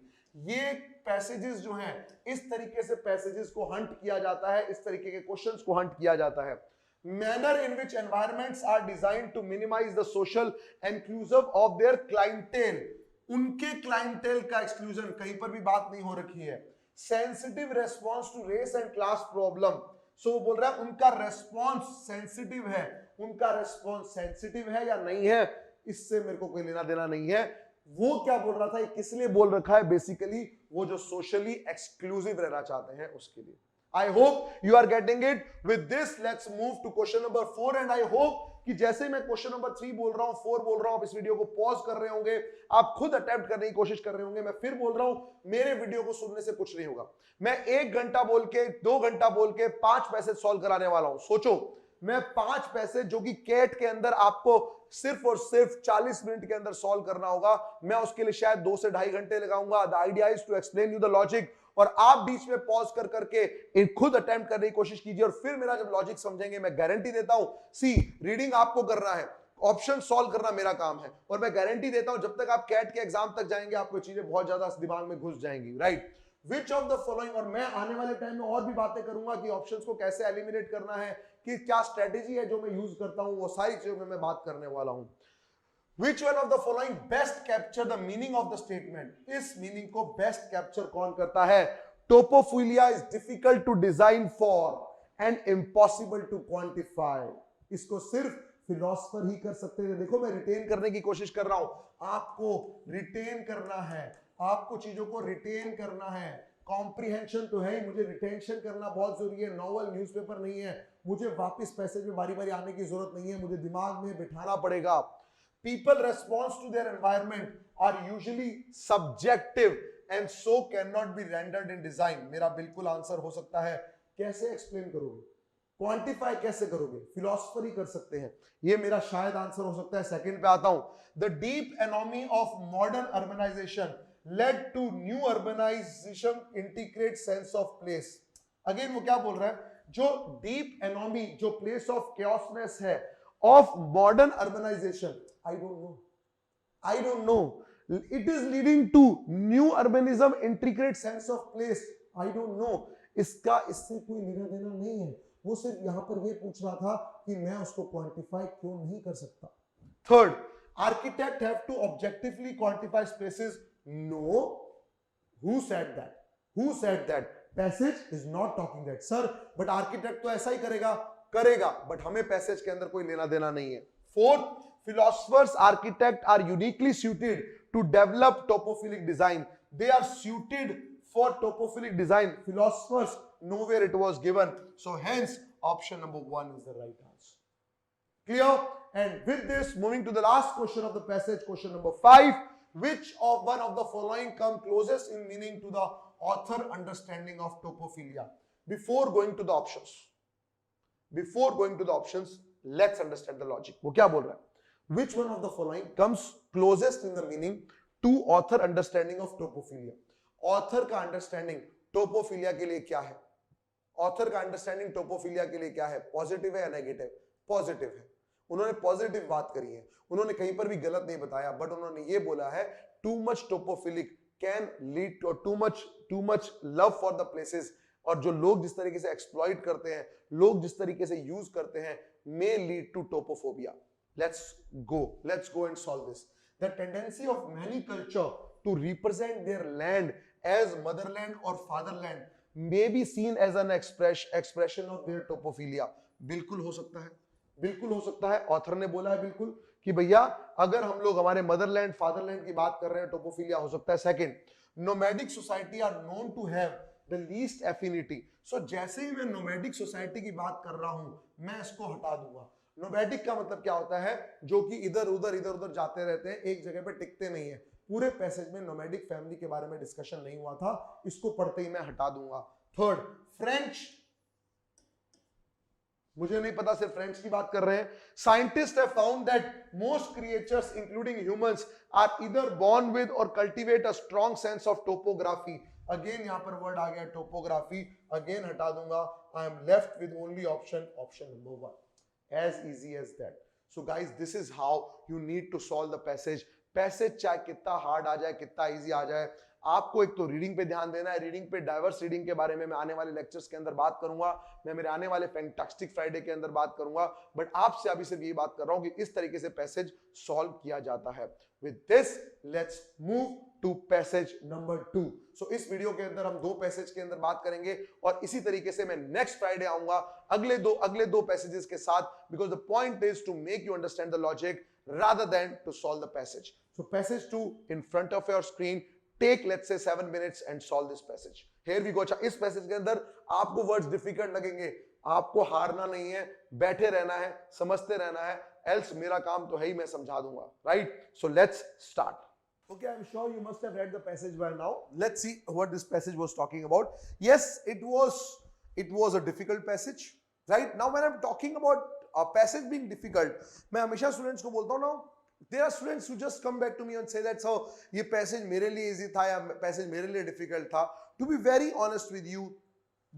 ये passages जो हैं, इस तरीके से पैसेजेस को हंट किया जाता है, इस तरीके के क्वेश्चंस को हंट किया जाता है. Manner in which environments are designed to minimize the social inclusive of their clientele. उनके clientele का exclusion कहीं पर भी बात नहीं हो रखी है. Sensitive response to race and class problem. सो वो बोल रहा है उनका रेस्पॉन्स सेंसिटिव है. उनका रेस्पॉन्स सेंसिटिव है या नहीं है, इससे मेरे को कोई लेना देना नहीं है. वो क्या बोल रहा था, किस लिए बोल रखा है? बेसिकली वो जो सोशली एक्सक्लूसिव रहना चाहते हैं उसके लिए. I hope you are getting it. With this let's move to question number 4. And I hope कि जैसे मैं क्वेश्चन नंबर 3 बोल रहा हूं, 4 बोल रहा हूं, आप इस वीडियो को पॉज कर रहे होंगे, आप खुद अटेम्प्ट करने की कोशिश कर रहे होंगे. मैं फिर बोल रहा हूं, मेरे वीडियो को सुनने से कुछ नहीं होगा. मैं 1 घंटा बोल के, 2 घंटा बोल के 5 पैसेज सॉल्व कराने वाला हूं. सोचो मैं 5 पैसे जो कि कैट के अंदर आपको सिर्फ और सिर्फ 40 मिनट के अंदर सॉल्व करना होगा, मैं उसके लिए शायद 2 से ढाई घंटे लगाऊंगा। The idea is to explain you the logic, और आप बीच में पॉज कर करके खुद अटेम्प्ट करने की कोशिश कीजिए, और फिर मेरा जब लॉजिक समझेंगे, मैं गारंटी देता हूं, सी रीडिंग आपको करना है, ऑप्शन सॉल्व करना मेरा काम है, और मैं गारंटी देता हूं जब तक आप कैट के एग्जाम तक जाएंगे आपको चीजें बहुत ज्यादा दिमाग में घुस जाएंगी, right. Which of the following, और मैं आने वाले टाइम में और भी बातें करूंगा कि ऑप्शंस को कैसे एलिमिनेट करना है, कि क्या स्ट्रेटेजी है जो मैं यूज करता हूं, वो सारी चीजों में मैं बात करने वाला हूं। Which one of the following best capture the meaning of the statement? इस मीनिंग को बेस्ट कैप्चर कौन करता है? Topophilia is difficult to design for and impossible to quantify. इसको सिर्फ फिलोसफर ही कर सकते हैं। देखो मैं रिटेन करने की कोशिश कर रहा हूं, आपको रिटेन करना है, आपको चीजों को रिटेन करना है। कॉम्प्रिहेंशन तो है ही, मुझे रिटेंशन करना बहुत जरूरी है। नॉवल न्यूज़पेपर नहीं है, मुझे वापस पैसेज में बारी बारी आने की जरूरत नहीं है, मुझे दिमाग में बिठाना पड़ेगा। People response to their environment are usually subjective and so cannot be rendered in design। मेरा बिल्कुल आंसर हो सकता है, कैसे एक्सप्लेन करोगे, क्वांटिफाई कैसे करोगे, फिलोसफर ही कर सकते हैं, ये मेरा शायद आंसर हो सकता है। सेकंड पे आता हूं, the deep anomie of modern urbanization led to new urbanization integrate sense of place. Again वो क्या बोल रहा है, जो डीप एनोमी, जो प्लेस ऑफ केओसनेस है of modern urbanization, I don't know, it is leading to new urbanism, integrate sense of place, I don't know। इसका इससे कोई लेना देना नहीं है, वो सिर्फ यहां पर ये पूछ रहा था कि मैं उसको क्वांटिफाई क्यों नहीं कर सकता। Third, architect have to objectively quantify spaces, no, who said that? Passage is not talking that, sir, but architect तो ऐसा ही करेगा, बट हमें पैसेज के अंदर कोई लेना देना नहीं है। Fourth, philosophers architect are uniquely suited to develop topophilic design, they are suited for topophilic design, philosophers nowhere it was given, so hence option number 1 is the right answer। Clear? And with this, moving to the last question of the passage, question number 5, which of one of the following come closest in meaning to the author understanding of topophilia? Before going to the options, let's understand the logic। वो क्या बोल रहा है, which one of the following comes closest in the meaning to author understanding of topophilia? Author का understanding टोपोफिलिया के लिए क्या है? ऑथर का अंडरस्टैंडिंग टोपोफिलिया के लिए क्या है? पॉजिटिव है या नेगेटिव? पॉजिटिव है। उन्होंने पॉजिटिव बात करी है, उन्होंने कहीं पर भी गलत नहीं बताया, बट उन्होंने ये बोला है too much topophilic can lead to too much love for the places, और जो लोग जिस तरीके से एक्सप्लॉइट करते हैं, लोग जिस तरीके से यूज करते हैं, may lead to topophobia। Let's go and solve this। The tendency of many culture to represent their land as motherland or fatherland may be seen as an expression of their topophilia। बिल्कुल हो सकता है, author ने बोला है बिल्कुल कि भैया अगर हम लोग हमारे मदरलैंड फादरलैंड की बात कर रहे हैं, टोपोफिलिया हो सकता है। Second, nomadic society are known to have the least affinity। so जैसे ही मैं नोमैडिक सोसाइटी की बात कर रहा हूं, मैं इसको हटा दूंगा। नोमैडिक का मतलब क्या होता है, जो कि इधर उधर जाते रहते हैं, एक जगह पे टिकते नहीं है। पूरे पैसेज में नोमैडिक फैमिली के बारे में डिस्कशन नहीं हुआ था, इसको पढ़ते ही मैं हटा दूंगा। थर्ड, फ्रेंच, मुझे नहीं पता सिर्फ फ्रेंच की बात कर रहे हैं। Scientist have found that most creatures including humans are either born with or cultivate a strong sense of topography. Again यहां पर वर्ड आ गया टोपोग्राफी, अगेन हटा दूंगा। I am left with only option number 1, as easy as that. So guys, this is how you need to solve the passage. चाहे कितना hard आ जाए, कितना इजी आ जाए, आपको एक तो रीडिंग पे ध्यान देना है। रीडिंग पे डाइवर्स रीडिंग के बारे में मैं आने वाले लेक्चर्स के अंदर बात करूंगा, मैं मेरे आने वाले फैंटास्टिक फ्राइडे के अंदर बात करूंगा, बट आपसे अभी सिर्फ ये बात कर रहा हूं कि इस तरीके से पैसेज सॉल्व किया जाता है। With this let's move to passage number 2। So इस वीडियो के अंदर हम 2 पैसेज के अंदर बात करेंगे, और इसी तरीके से मैं नेक्स्ट फ्राइडे आऊंगा अगले दो पैसेजेस के साथ, because the point is to make you understand the logic rather than to solve the passage। So passage 2 in front of your screen, take let's say 7 minutes and solve this passage। Here we go। अच्छा, इस passage के अंदर आपको words difficult लगेंगे, आपको हारना नहीं है, बैठे रहना है, समझते रहना है, else मेरा काम तो है ही, मैं समझा दूंगा, right? So let's start। Okay, I'm sure you must have read the passage by now। Let's see what this passage was talking about। Yes, it was a difficult passage, right? Now when I am talking about passage being difficult, मैं हमेशा students को बोलता हूं ना, there are students who just come back to me and say that so ये passage मेरे लिए easy था या पैसेज मेरे लिए डिफिकल्ट था. To be very honest with you,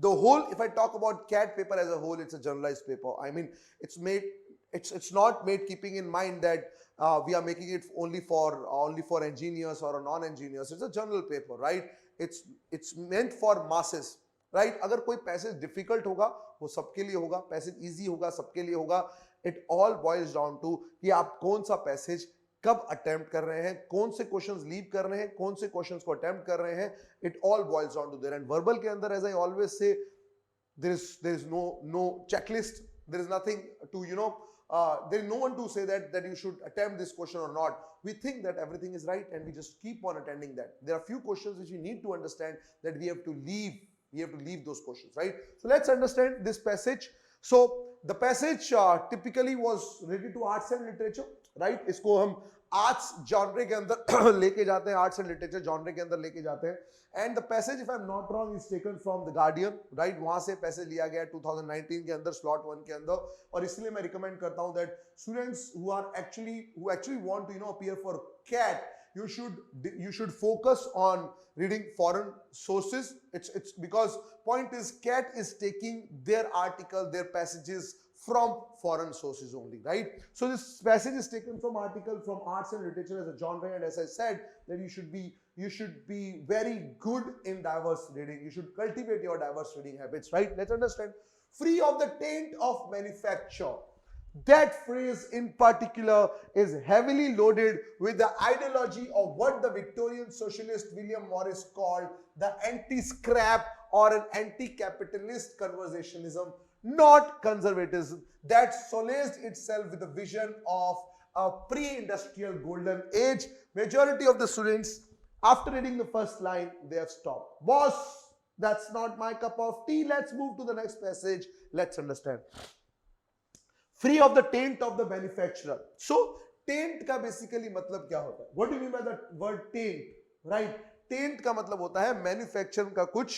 the whole, if I talk about CAT paper as a whole, it's a generalized paper. I mean, it's not made keeping in mind that we are making it only for engineers or non-engineers. It's a general paper, right? It's meant for masses, right? अगर कोई passage difficult होगा वो सबके लिए होगा, passage easy होगा सबके लिए होगा. It all boils down to कि आप कौन सा पैसेज कब अटेम्प्ट कर रहे हैं, कौन से क्वेश्चंस लीव कर रहे हैं, कौन से क्वेश्चंस को अटेम्प्ट कर रहे हैं. It all boils down to there. And verbal के अंदर, as I always say, there is no checklist, there is nothing to there is no one to say that you should attempt this question or not. We think that everything is right and we just keep on attending that. There are few questions which we need to understand that we have to leave those questions, right? So let's understand this passage. So the passage typically was related to arts and literature, right? इसको हम arts genre के अंदर लेके जाते हैं, arts and literature genre के अंदर लेके जाते हैं. And the passage, if I am not wrong, is taken from the guardian, right? वहां से पैसेज लिया गया 2019 के अंदर, स्लॉट 1 के अंदर. और इसलिए मैं रिकमेंड करता हूं that students who actually want to appear for CAT, you should focus on reading foreign sources. It's because point is CAT is taking their article, their passages from foreign sources only, right? So this passage is taken from article from arts and literature as a genre, and as I said that you should be very good in diverse reading. You should cultivate your diverse reading habits, right? Let's understand. Free of the taint of manufacture. That phrase in particular is heavily loaded with the ideology of what the Victorian socialist William Morris called the anti-scrap or an anti-capitalist conversationalism, not conservatism, that solaced itself with the vision of a pre-industrial golden age. Majority of the students, after reading the first line, they have stopped. Boss, that's not my cup of tea. Let's move to the next passage. Let's understand. Free of the taint of the manufacturer. So taint का basically मतलब क्या होता है? What do you mean by the word taint? Right? Taint का मतलब होता है manufacturer का कुछ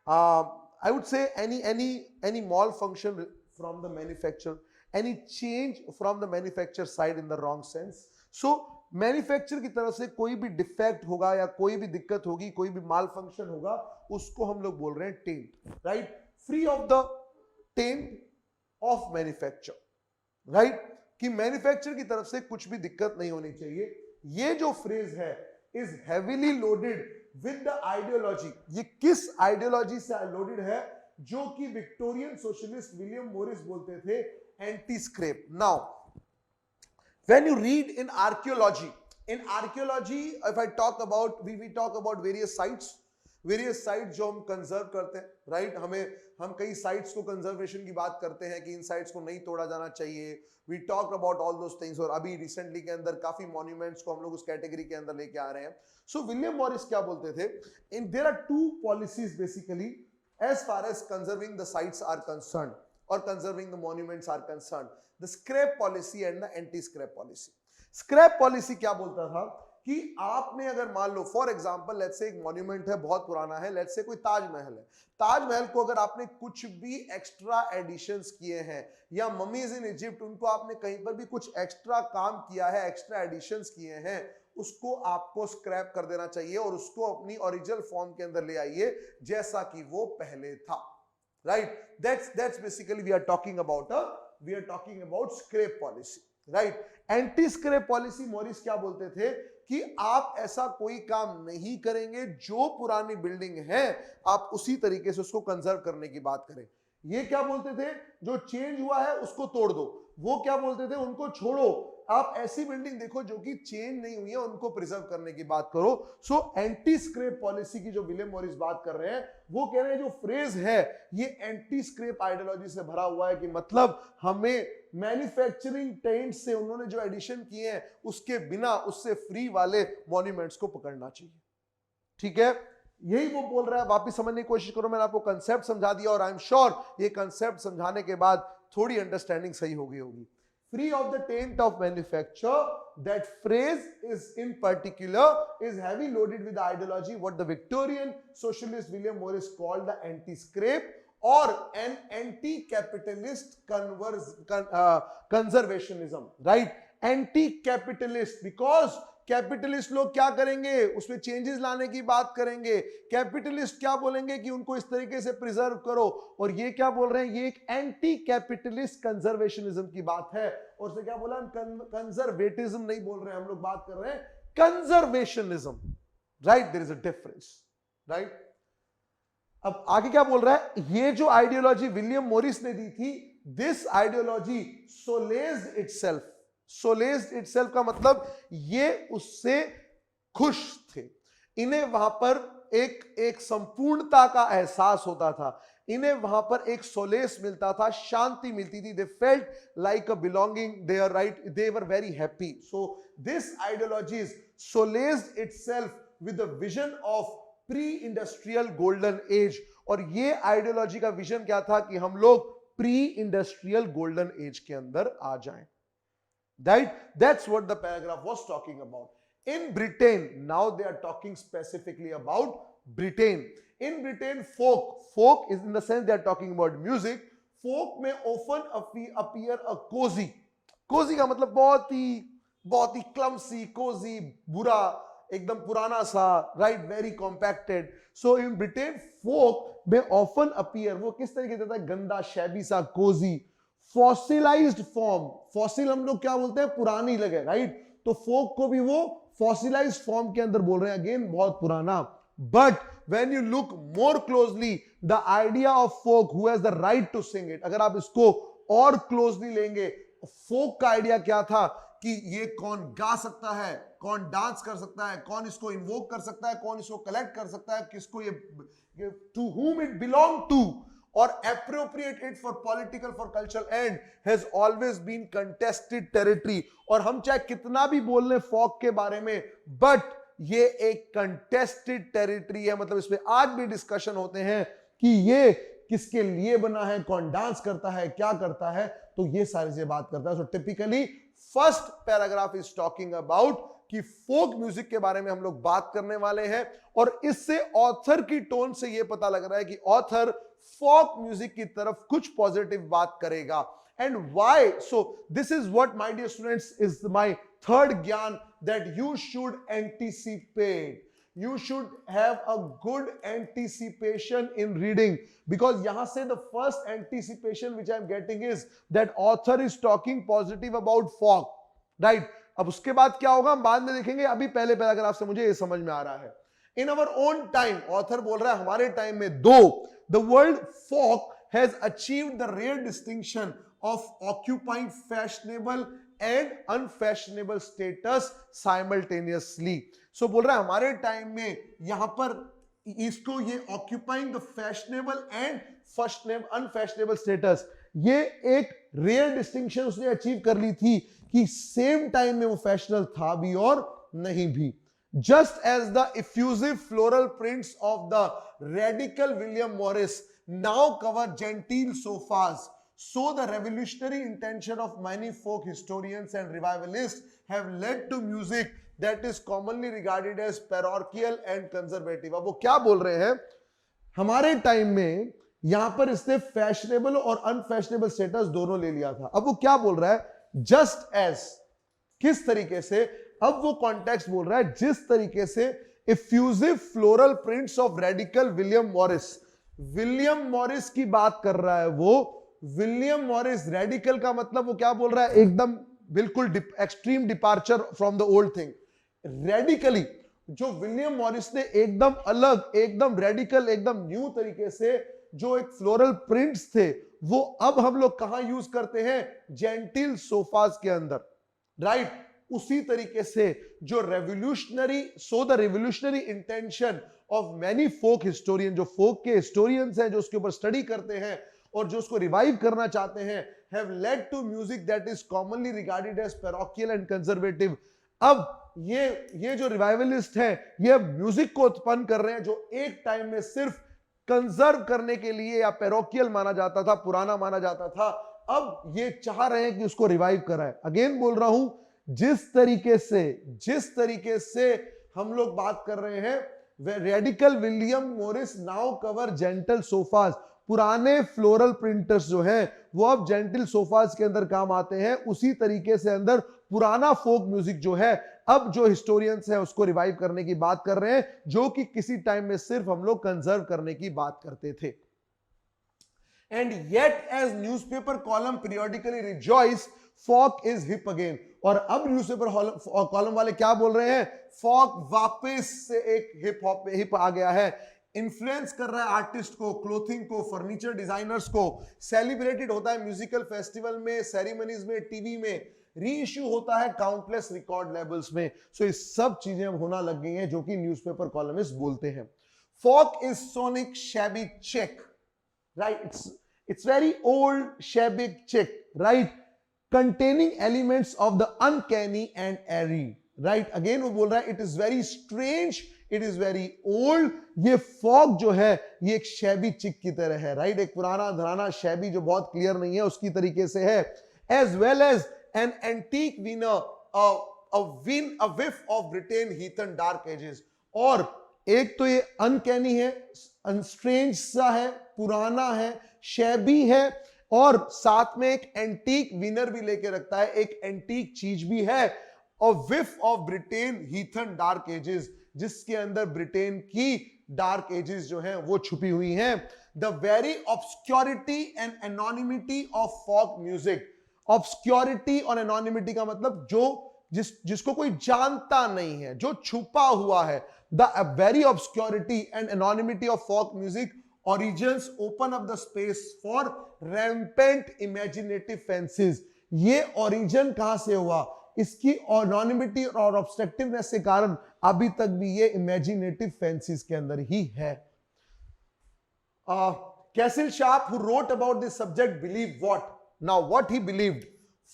I would say any malfunction from the manufacturer, any change from the manufacturer side in the wrong sense. So manufacture की तरफ से कोई भी डिफेक्ट होगा या कोई भी दिक्कत होगी, कोई भी माल फंक्शन होगा, उसको हम लोग बोल रहे हैं tent, right? Free of the tent of manufacture, right? कि मैन्युफैक्चर की तरफ से कुछ भी दिक्कत नहीं होनी चाहिए. ये जो फ्रेज है is heavily loaded with the ideology. ये किस आइडियोलॉजी से लोडेड है? जो कि विक्टोरियन सोशलिस्ट विलियम मोरिस बोलते थे anti scrap. Now when you read in archaeology, if I talk about, we talk about various sites जो हम कंजर्व करते हैं, राइट? हम कई साइट्स को कंजर्वेशन की बात करते हैं कि इन साइट्स को नहीं तोड़ा जाना चाहिए. We talk about all those things. और अभी रिसेंटली के अंदर काफी मॉन्यूमेंट्स को हम लोग उस कैटेगरी के अंदर लेके आ रहे हैं. सो विलियम मॉरिस क्या बोलते थे? In there are two policies basically as far as conserving the sites are concerned or conserving the monuments are concerned. The scrap policy and the anti-scrap policy. Scrap policy क्या बोलता था कि आपने अगर मान लो फॉर एग्जांपल लेट्स से एक monument है, बहुत पुराना है, लेट्स से कोई ताजमहल है. ताजमहल को अगर आपने कुछ भी एक्स्ट्रा एडिशंस किए हैं, या ममीज इन इजिप्ट, उनको आपने कहीं पर भी कुछ एक्स्ट्रा काम किया है, एक्स्ट्रा एडिशंस किए हैं, उसको आपको स्क्रैप कर देना चाहिए और उसको अपनी ओरिजिनल फॉर्म के अंदर ले आइए जैसा कि वो पहले था. Right? That's basically we are talking about scrap policy, right? Anti-scrap policy Morris क्या बोलते थे कि आप ऐसा कोई काम नहीं करेंगे, जो पुरानी बिल्डिंग है आप उसी तरीके से उसको कंजर्व करने की बात करें. ये क्या बोलते थे? जो चेंज हुआ है उसको तोड़ दो. वो क्या बोलते थे? उनको छोड़ो, आप ऐसी बिल्डिंग देखो जो कि चेंज नहीं हुई है, उनको प्रिजर्व करने की बात करो. सो एंटी स्क्रैप पॉलिसी की जो विलियम मॉरिस बात कर रहे हैं, वो कह रहे हैं जो फ्रेज है ये एंटी स्क्रैप आइडियोलॉजी से भरा हुआ है, कि मतलब हमें मैन्युफैक्चरिंग टेंट से उन्होंने जो एडिशन किए हैं उसके बिना, उससे फ्री वाले मॉन्यूमेंट्स को पकड़ना चाहिए. ठीक है, यही वो बोल रहा है. वापिस समझने की कोशिश करो. मैंने आपको कंसेप्ट समझा दिया और आई एम श्योर ये कंसेप्ट समझाने के बाद थोड़ी अंडरस्टैंडिंग सही हो गई होगी. Free of the taint of manufacture, that phrase is in particular is heavily loaded with the ideology what the Victorian socialist William Morris called the anti-scrap और an anti capitalist conservationism, right? Anti capitalist, because capitalist लोग क्या करेंगे, उसमें changes लाने की बात करेंगे। Capitalist क्या बोलेंगे कि उनको इस तरीके से प्रिजर्व करो, और ये क्या बोल रहे हैं, ये एक एंटी कैपिटलिस्ट कंजर्वेशनिज्म की बात है। और उसने क्या बोला, कंजर्वेटिज्म नहीं बोल रहे हैं हम लोग, बात कर रहे हैं conservationism, right? There is a difference, right? अब आगे क्या बोल रहा है, ये जो आइडियोलॉजी विलियम मॉरिस ने दी थी, this ideology solaced itself. सोलेज्ड itself का मतलब ये उससे खुश थे, इन्हें वहां पर एक संपूर्णता का एहसास होता था, इन्हें वहां पर एक सोलेस मिलता था, शांति मिलती थी। They felt like a belonging there, right? They were very happy. So this ideology solaced itself with the vision of pre industrial golden age. और ये आइडियोलॉजी का विजन क्या था कि हम लोग प्री इंडस्ट्रियल गोल्डन एज के अंदर आ जाएं, right? That's what the paragraph was talking about. In Britain, now they are talking specifically about Britain. In Britain, folk is in the sense they are talking about music. Folk may often appear a cozy का मतलब बहुत ही clumsy, cozy, बुरा, एकदम पुराना सा, right? Very compacted. So in Britain, folk may often appear, वो किस तरीके से होता है, गंदा, शैबी सा, cozy, फॉसिलाइज्ड फॉर्म। फॉसिल हम लोग क्या बोलते हैं, पुरानी लगे, राइट? तो फोक को भी वो फॉसिलाइज्ड फॉर्म के अंदर बोल रहे हैं, अगेन बहुत पुराना। But when you look more closely, the idea of folk, who has the right to sing it, अगर आप इसको और क्लोजली लेंगे, फोक का आइडिया क्या था कि ये कौन गा सकता है, कौन डांस कर सकता है, कौन इसको इन्वोक कर सकता है, कौन इसको कलेक्ट कर सकता है, किसको ये to whom it belong to or appropriate it for political, for cultural end has always been contested territory. और हम चाहे कितना भी बोल लें फोक के बारे में, बट ये एक contested territory है। मतलब इसमें आज भी डिस्कशन होते हैं कि ये किसके लिए बना है, कौन डांस करता है, क्या करता है, तो ये सारी चीजें बात करता है। So typically first paragraph is talking about कि फोक म्यूजिक के बारे में हम लोग बात करने वाले हैं, और इससे ऑथर की टोन से ये पता लग रहा है कि ऑथर फोक म्यूजिक की तरफ कुछ पॉजिटिव बात करेगा। And why? So this is what my dear students is my third ज्ञान, that you should anticipate, you should have a good anticipation in reading, because yahan se the first anticipation which I am getting is that author is talking positive about folk, right? अब उसके बाद क्या होगा हम बाद में देखेंगे, अभी पहले पैराग्राफ से मुझे ये समझ में आ रहा है। In our own time, author बोल रहा है हमारे टाइम में, though the word folk has achieved the rare distinction of occupying fashionable and unfashionable status simultaneously. So बोल रहा है हमारे टाइम में यहां पर इसको ये occupying the fashionable and unfashionable status, ये एक रेयर डिस्टिंक्शन उसने अचीव कर ली थी कि सेम टाइम में वो फैशनल था भी और नहीं भी। Just as the effusive floral prints of the radical William Morris now cover genteel sofas, so the revolutionary intention of many folk historians and revivalists have led to music that is commonly regarded as parochial and conservative. अब वो क्या बोल रहे हैं, हमारे time में यहां पर इसने फैशनेबल और अनफैशनेबल स्टेटस दोनों ले लिया था। अब वो क्या बोल रहा है, जस्ट एज, किस तरीके से, अब वो कॉन्टेक्स्ट बोल रहा है जिस तरीके से effusive floral prints of radical William Morris, William Morris की बात कर रहा है वो। विलियम मॉरिस, रेडिकल का मतलब वो क्या बोल रहा है, एकदम बिल्कुल extreme departure from the old thing. Radically जो विलियम मॉरिस ने एकदम अलग, एकदम रेडिकल, एकदम न्यू तरीके से जो एक फ्लोरल प्रिंट्स थे, वो अब हम लोग कहां यूज करते हैं, जेंटिल सोफास के अंदर, राइट? उसी तरीके से जो revolutionary, so the revolutionary intention of many folk historian, जो फोक के हिस्टोरियंस हैं, जो उसके ऊपर स्टडी करते हैं और जो उसको रिवाइव करना चाहते हैं, have led to music that is commonly regarded as parochial and conservative. अब ये जो रिवाइवलिस्ट हैं, ये म्यूजिक को उत्पन्न कर रहे हैं जो एक टाइम में सिर्फ कंजर्व करने के लिए या पैरोकियल माना जाता था, पुराना माना जाता था, अब ये चाह रहे हैं कि उसको रिवाइव कराए। अगेन बोल रहा हूं, जिस तरीके से हम लोग बात कर रहे हैं radical William Morris now cover gentle sofas. पुराने फ्लोरल प्रिंटर्स जो हैं वो अब जेंटल सोफाज के अंदर काम आते हैं। उसी तरीके से अंदर पुराना फोक म्यूजिक जो है अब जो हिस्टोरियंस है उसको रिवाइव करने की बात कर रहे हैं, जो कि किसी टाइम में सिर्फ हम लोग कंजर्व करने की बात करते थे। And yet as newspaper column periodically rejoice, folk is hip again. और अब न्यूज़पेपर कॉलम वाले क्या बोल रहे हैं, फॉक वापस से एक हिप आ गया है। इन्फ्लुएंस कर रहा है आर्टिस्ट को, क्लोथिंग को, फर्नीचर डिजाइनर्स को। सेलिब्रेटेड होता है म्यूजिकल फेस्टिवल में, सेरेमनीज में, टीवी में। री इश्यू होता है काउंटलेस रिकॉर्ड लेबल्स में। सो ये सब चीजें अब होना लग गई हैं जो कि न्यूज़पेपर कॉलमिस्ट बोलते हैं। फॉक इज सोनिक शैबी चिक, right? It's very old shabby चिक, right? containing elements of the uncanny and airy, right? Again वो बोल रहा है it is very strange, it is very old। ये फॉग जो है ये एक शैबी चिक की तरह है, राइट? एक पुराना धराना शैबी जो बहुत क्लियर नहीं है उसकी तरीके से है। as well as an antique winner, a whiff of Britain heathen dark ages। और एक तो ये अनकैनी है, स्ट्रेंज सा है, पुराना है, शैबी है, और साथ में एक एंटीक विनर भी लेके रखता है, एक एंटीक चीज भी है। और विफ ऑफ ब्रिटेन हीथन डार्क एजेस, जिसके अंदर ब्रिटेन की डार्क एजेस जो हैं वो छुपी हुई हैं। The very obscurity and anonymity of folk music. Obscurity और एनोनिमिटी का मतलब जिसको कोई जानता नहीं है, जो छुपा हुआ है। The very obscurity and anonymity of folk music origins open up the space for rampant imaginative fancies। ये origin कहां से हुआ, इसकी anonymity और obstructiveness के कारण अभी तक भी ये imaginative fancies के अंदर ही है। Cecil Sharp, who wrote about this subject, believed what? Now what he believed?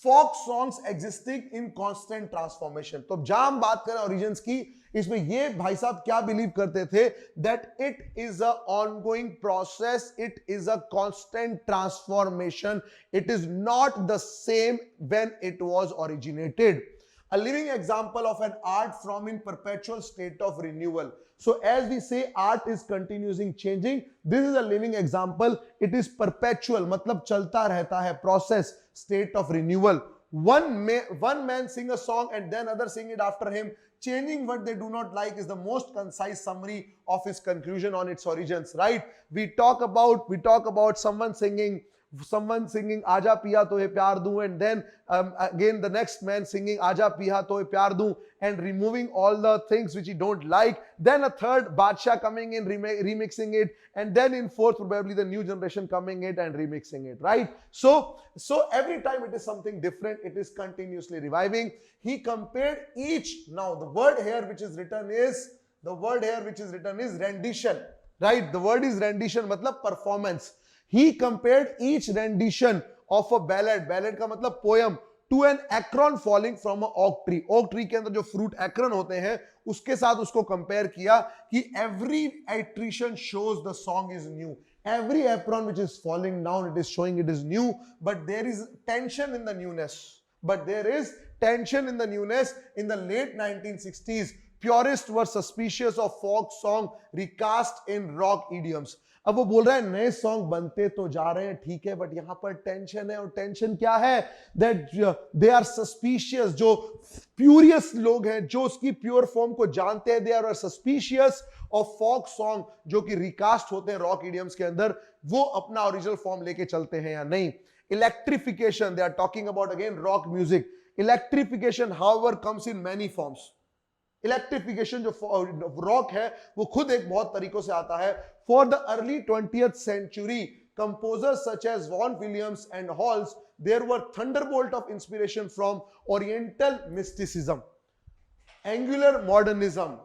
Folk songs existing in constant transformation। तो जहां हम बात करें origins की, इसमें ये भाई साहब क्या बिलीव करते थे, that it is a ongoing process, it is a constant transformation, it is not the same when it was originated. A living example of an art from in perpetual state of renewal। So as we say art is continuously changing, this is a living example, it is perpetual, मतलब चलता रहता है, process, state of renewal। One man sing a song and then others sing it after him, changing what they do not like is the most concise summary of his conclusion on its origins, right? We talk about someone singing आजा पिया तो ये प्यार दूं, and then again the next man singing आजा पिया तो ये प्यार दूं, and removing all the things which he don't like, then a third Badshah coming in remixing it, and then in fourth probably the new generation coming in and remixing it, right? So every time it is something different, it is continuously reviving। He compared each, now the word here which is written is rendition, right? The word is rendition मतलब performance। He compared each rendition of a ballad का मतलब poem, to an acorn falling from a oak tree। oak tree के अंदर जो fruit acorn होते हैं उसके साथ उसको compare किया कि every iteration shows the song is new। every acorn which is falling down, it is showing it is new, but there is tension in the newness। In the late 1960s, purists were suspicious of folk song recast in rock idioms। अब वो बोल रहा है नए song बनते तो जा रहे हैं, ठीक है, बट यहां पर टेंशन है। और टेंशन क्या है, दैट दे आर सस्पिशियस। जो प्यूरियस लोग हैं, जो उसकी प्योर फॉर्म को जानते हैं, they are suspicious of folk song जो कि रिकास्ट होते हैं रॉक इडियम्स के अंदर, वो अपना ओरिजिनल फॉर्म लेके चलते हैं या नहीं। Electrification, they are talking about again rock music. Electrification however comes in many forms. Electrification जो रॉक है वो खुद एक बहुत तरीकों से आता है। For the early 20th century, composers such as Vaughan Williams and Halls, there were thunderbolt of inspiration from Oriental mysticism, angular modernism,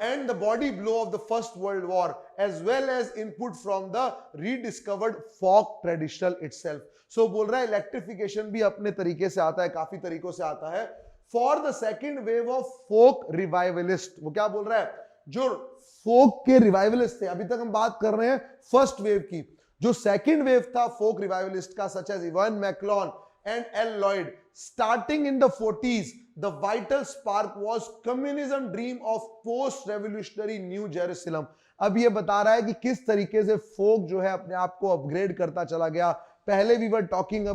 and the body blow of the First World War, as well as input from the rediscovered folk tradition itself। So बोल रहा है electrification भी अपने तरीके से आता है, काफी तरीकों से आता है। For the second wave of folk revivalist, वो क्या बोल रहा है, जो फोक के रिवाइवलिस्ट थे, अभी तक हम बात कर रहे हैं फर्स्ट वेव की, जो सेकेंड वेव था फोक रिवाइवलिस्ट का, such as Ewan MacColl and L. Lloyd. Starting in the 40s, the vital spark was communism dream of post-revolutionary New Jerusalem. अब ये बता रहा है कि किस तरीके से फोक जो है अपने आप को अपग्रेड करता चला गया. पहले we were talking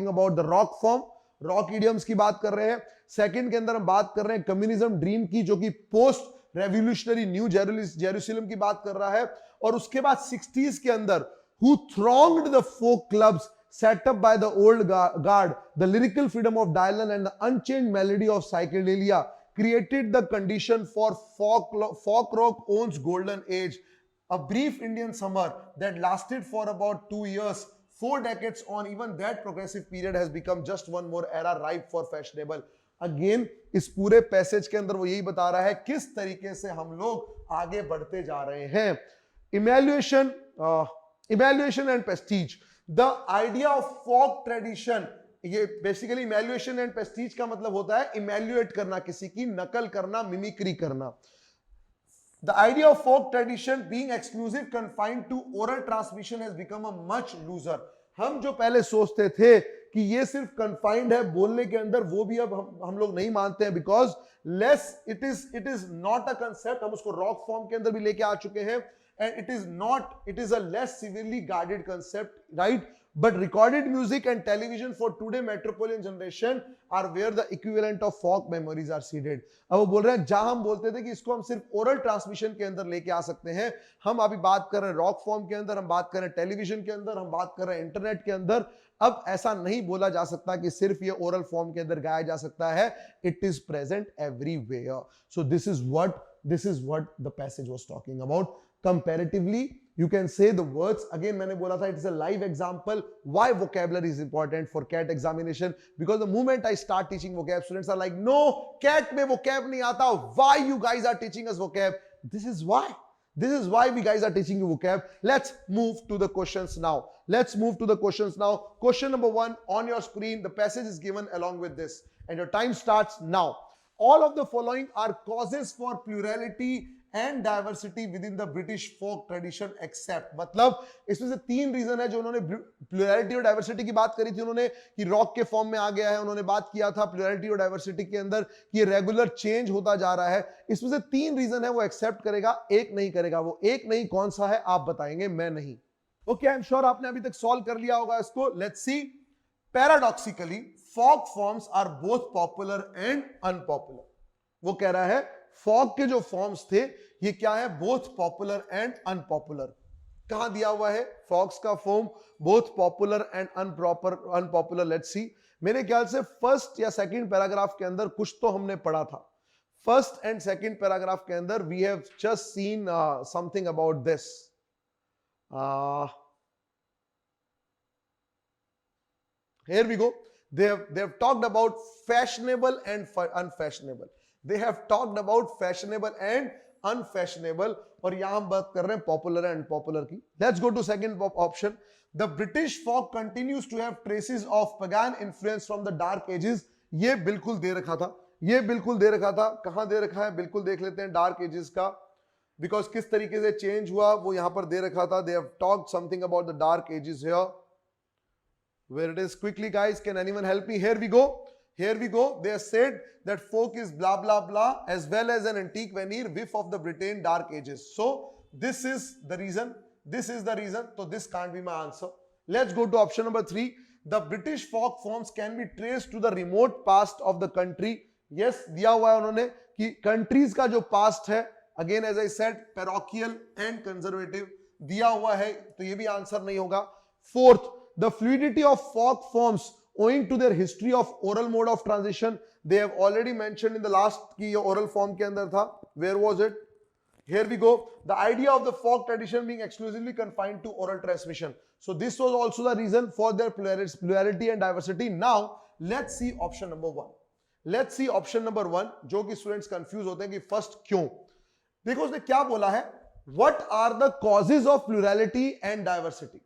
about the rock form, rock idioms की बात कर रहे हैं. सेकंड के अंदर हम बात कर रहे हैं कम्युनिज्म ड्रीम की, जो कि पोस्ट रेवोल्यूशनरी न्यू जेरूसलम की बात कर रहा है. और उसके बाद 60s के अंदर who thronged the folk clubs set up by the old guard, the lyrical freedom of Dylan and the unchanged melody of psychedelia created the condition for folk rock owns golden age. A brief Indian summer that lasted for about 2 years, 4 decades on, even that progressive period has become just one more era ripe for fashionable. Again, इस पूरे passage के अंदर वो यही बता रहा है किस तरीके से हम लोग आगे बढ़ते जा रहे हैं. Evaluation and prestige. The idea of folk tradition, ये बेसिकली इमैल्यूएशन एंड प्रेस्टीज का मतलब होता है इमैल्यूएट करना, किसी की नकल करना, मिमिक्री करना. The idea of folk tradition being exclusive confined to oral transmission has become a much looser. हम जो पहले सोचते थे कि ये सिर्फ confined है बोलने के अंदर, वो भी अब हम लोग नहीं मानते हैं, because less it is not a concept. हम उसको rock form के अंदर भी लेके आ चुके हैं, and it is a less severely guarded concept, right? But recorded music and television for today metropolitan generation are where the equivalent of folk memories are seeded. अब वो बोल रहे हैं जहां हम बोलते थे कि इसको हम सिर्फ ओरल ट्रांसमिशन के अंदर लेके आ सकते हैं, हम अभी बात कर रहे हैं रॉक फॉर्म के अंदर, हम बात कर रहे हैं टेलीविजन के अंदर, हम बात कर रहे हैं इंटरनेट के अंदर. अब ऐसा नहीं बोला जा सकता कि सिर्फ ये ओरल फॉर्म के अंदर गाया जा सकता है. It is present everywhere. So this is what the passage was talking about. Comparatively, you can say the words again. मैंने बोला था it is a live example. Why vocabulary is important for CAT examination? Because the moment I start teaching vocab, students are like, no, CAT में vocab नहीं आता. Why you guys are teaching us vocab? This is why. This is why we guys are teaching you vocab. Let's move to the questions now. Question number 1 on your screen. The passage is given along with this, and your time starts now. All of the following are causes for plurality and diversity within the British folk tradition except. मतलब इसमें से 3 reason है जो उन्होंने प्लुरैलिटी और diversity की बात करी थी उन्होंने कि रॉक के फॉर्म में आ गया है. उन्होंने बात किया था प्लुरैलिटी और डाइवर्सिटी के अंदर कि ये रेगुलर चेंज होता जा रहा है. इसमें से 3 रीजन है वो एक्सेप्ट करेगा, एक नहीं करेगा. वो एक नहीं कौन सा है आप बताएंगे, मैं नहीं. ओके, आई एम श्योर आपने अभी तक सॉल्व कर लिया होगा इसको. Let's see. Paradoxically folk forms are both popular and unpopular. वो कह रहा है फॉक के जो फॉर्म्स थे ये क्या है, बोथ पॉपुलर एंड अनपॉपुलर. कहां दिया हुआ है फॉक्स का form both popular and unpopular. Let's see. मेरे ख्याल से फर्स्ट या सेकंड पैराग्राफ के अंदर कुछ तो हमने पढ़ा था. फर्स्ट एंड सेकंड पैराग्राफ के अंदर we have just seen something about this. Here we go. They have talked about fashionable and unfashionable. They have talked about fashionable and unfashionable. और यहां हम बात कर रहे हैं popular and unpopular की. Let's go to second option. The British folk continues to have traces of pagan influence from the dark ages. ये बिल्कुल दे रखा था. कहां दे रखा है बिल्कुल देख लेते हैं dark ages का. Because किस तरीके से चेंज हुआ वो यहां पर दे रखा था. They have talked something about the dark ages here. Where it is, quickly guys, can anyone help me? Here we go. They have said that folk is blah blah blah as well as an antique veneer whiff of the Britain dark ages. So this is the reason. So this can't be my answer. Let's go to option number 3. The British folk forms can be traced to the remote past of the country. Yes, दिया हुआ है उन्होंने कि countries का जो past है, again as I said parochial and conservative दिया हुआ है, तो ये भी आंसर नहीं होगा. Fourth, the fluidity of folk forms owing to their history of oral mode of transition. They have already mentioned in the last कि ये oral form के अंदर था. Where was it? Here we go. The idea of the folk tradition being exclusively confined to oral transmission. So this was also the reason for their plurality and diversity. Now let's see option number 1. जो कि students confuse होते हैं कि first क्यों. देखो उसने क्या बोला है, what are the causes of plurality and diversity.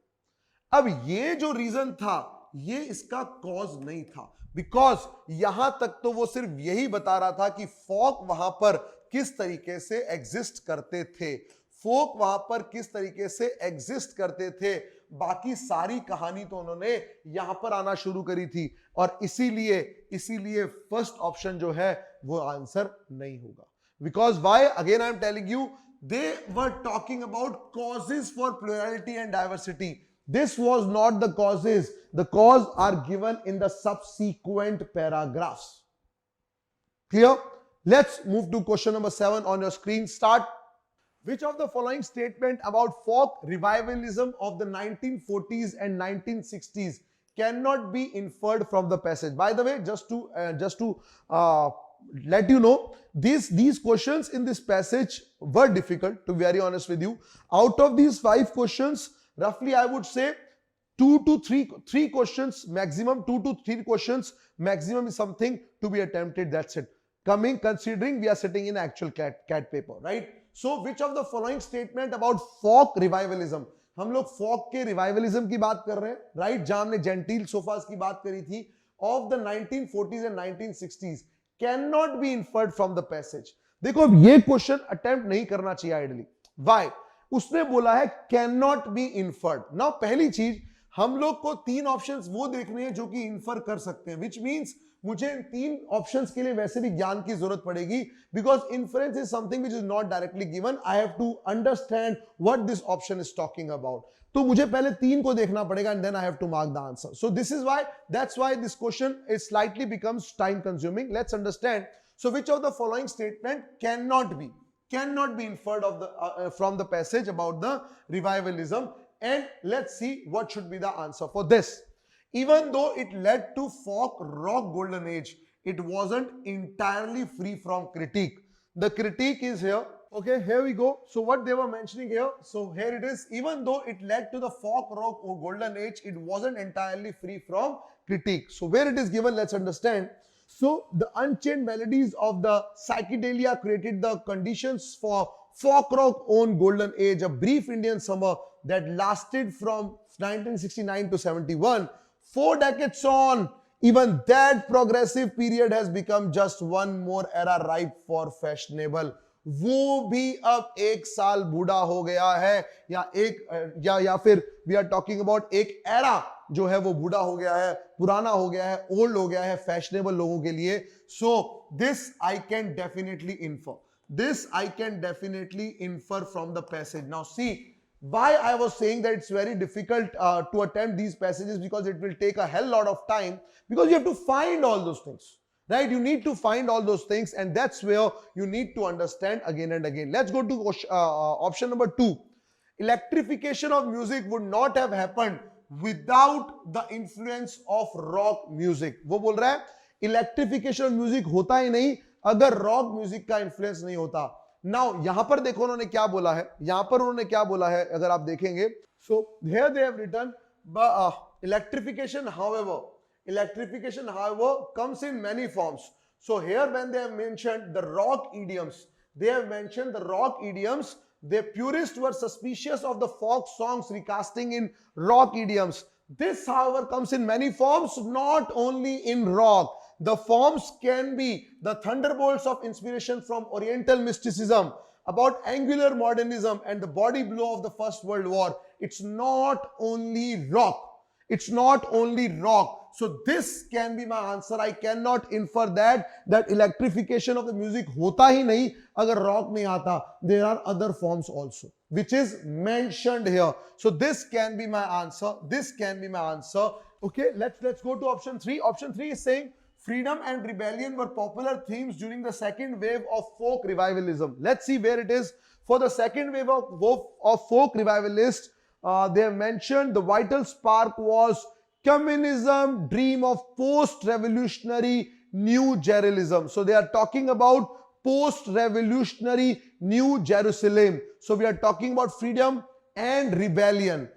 अब ये जो रीजन था ये इसका कॉज नहीं था, बिकॉज यहां तक तो वो सिर्फ यही बता रहा था कि फॉक वहां पर किस तरीके से एग्जिस्ट करते थे. फोक वहां पर किस तरीके से एग्जिस्ट करते थे, बाकी सारी कहानी तो उन्होंने यहां पर आना शुरू करी थी, और इसीलिए फर्स्ट ऑप्शन जो है वो आंसर नहीं होगा. Because why, again I am telling you, they were talking about causes for plurality and diversity. This was not the causes. The cause are given in the subsequent paragraphs. Clear? Let's move to question number 7 on your screen. Start. Which of the following statement about folk revivalism of the 1940s and 1960s cannot be inferred from the passage? By the way, just to let you know, these questions in this passage were difficult, to be very honest with you. Out of these 5 questions, roughly I would say 2 to 3 questions maximum, 2 to 3 questions maximum is something to be attempted. That's it. Considering we are sitting in actual CAT paper, right? So which of the following statement about folk revivalism, हम लोग folk के revivalism की बात कर रहे हैं, right? जहां हमने genteel sofas की बात करी थी, of the 1940s and 1960s cannot be inferred from the passage. देखो अब ये क्वेश्चन अटेम्प्ट नहीं करना चाहिए आइडली. Why? उसने बोला है cannot be inferred. Now पहली चीज, हम लोग को 3 ऑप्शंस वो देखने हैं जो कि इन्फर कर सकते हैं, which means मुझे इन 3 ऑप्शंस के लिए वैसे भी ज्ञान की जरूरत पड़ेगी, because inference is something which is not directly given. I have to understand what this option is talking about. तो मुझे पहले 3 को देखना पड़ेगा and then I have to mark the answer. So this is why, that's why this question is slightly becomes time consuming. Let's understand. So which of the following statement cannot be inferred of the from the passage about the revivalism, and let's see what should be the answer for this. Even though it led to folk rock golden age, it wasn't entirely free from critique. The critique is here. Okay, here we go. So what they were mentioning here, so here it is. Even though it led to the folk rock or golden age, it wasn't entirely free from critique. So where it is given, let's understand. So the unchained melodies of the psychedelia created the conditions for folk rock own golden age, a brief Indian summer that lasted from 1969 to 71. 4 decades on, even that progressive period has become just one more era ripe for fashionable. वो भी अब 1 साल बूढ़ा हो गया है, या फिर वी आर टॉकिंग अबाउट एक एरा जो है वो बूढ़ा हो गया है, पुराना हो गया है, ओल्ड हो गया है फैशनेबल लोगों के लिए. So this I can definitely infer from the passage. Now see, why I was saying that it's very difficult to attempt these passages, because it will take a hell lot of time, because you have to find all those things, right? You need to find all those things, and that's where you need to understand again and again. Let's go to option number 2. Electrification of music would not have happened without the influence of rock music. वो बोल रहा है electrification of music होता ही नहीं अगर rock music का influence नहीं होता. नाउ यहां पर देखो उन्होंने क्या बोला है, अगर आप देखेंगे, so here they have written electrification however comes in many forms. So here when they have mentioned the rock idioms, the purists were suspicious of the folk songs recasting in rock idioms. This however comes in many forms, not only in rock. The forms can be the thunderbolts of inspiration from Oriental mysticism, about angular modernism and the body blow of the First World War. It's not only rock. So this can be my answer. I cannot infer that electrification of the music hota hi nahi agar rock nahi aata. There are other forms also, which is mentioned here. So this can be my answer. Okay, let's go to option 3. Option 3 is saying freedom and rebellion were popular themes during the second wave of folk revivalism. Let's see where it is. For the second wave of folk revivalists, they have mentioned the vital spark was communism, dream of post-revolutionary New Jerusalem. So they are talking about post-revolutionary New Jerusalem. So we are talking about freedom and rebellion.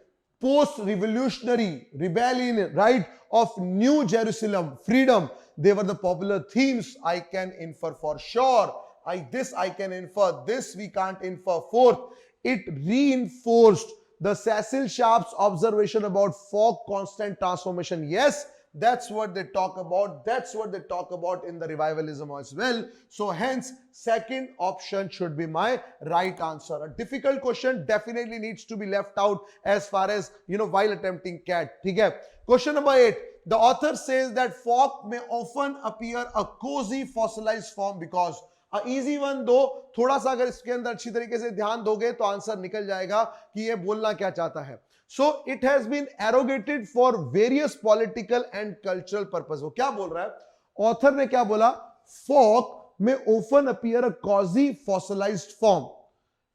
Post-revolutionary rebellion, right, of New Jerusalem, freedom. They were the popular themes. I can infer for sure. This I can infer. This we can't infer. Fourth, it reinforced the Cecil Sharp's observation about folk constant transformation. Yes, That's what they talk about. That's what they talk about in the revivalism as well. So hence, second option should be my right answer. A difficult question definitely needs to be left out as far as, while attempting CAT. Okay. Question number 8. The author says that folk may often appear a cozy fossilized form because easy one दो, थोड़ा सा अगर इसके अंदर अच्छी तरीके से ध्यान दोगे तो आंसर निकल जाएगा कि ये बोलना क्या चाहता है. So it has been arrogated for various political and cultural purpose. वो क्या बोल रहा है? ऑथर ने क्या बोला? फॉक में often appear a cosy fossilised form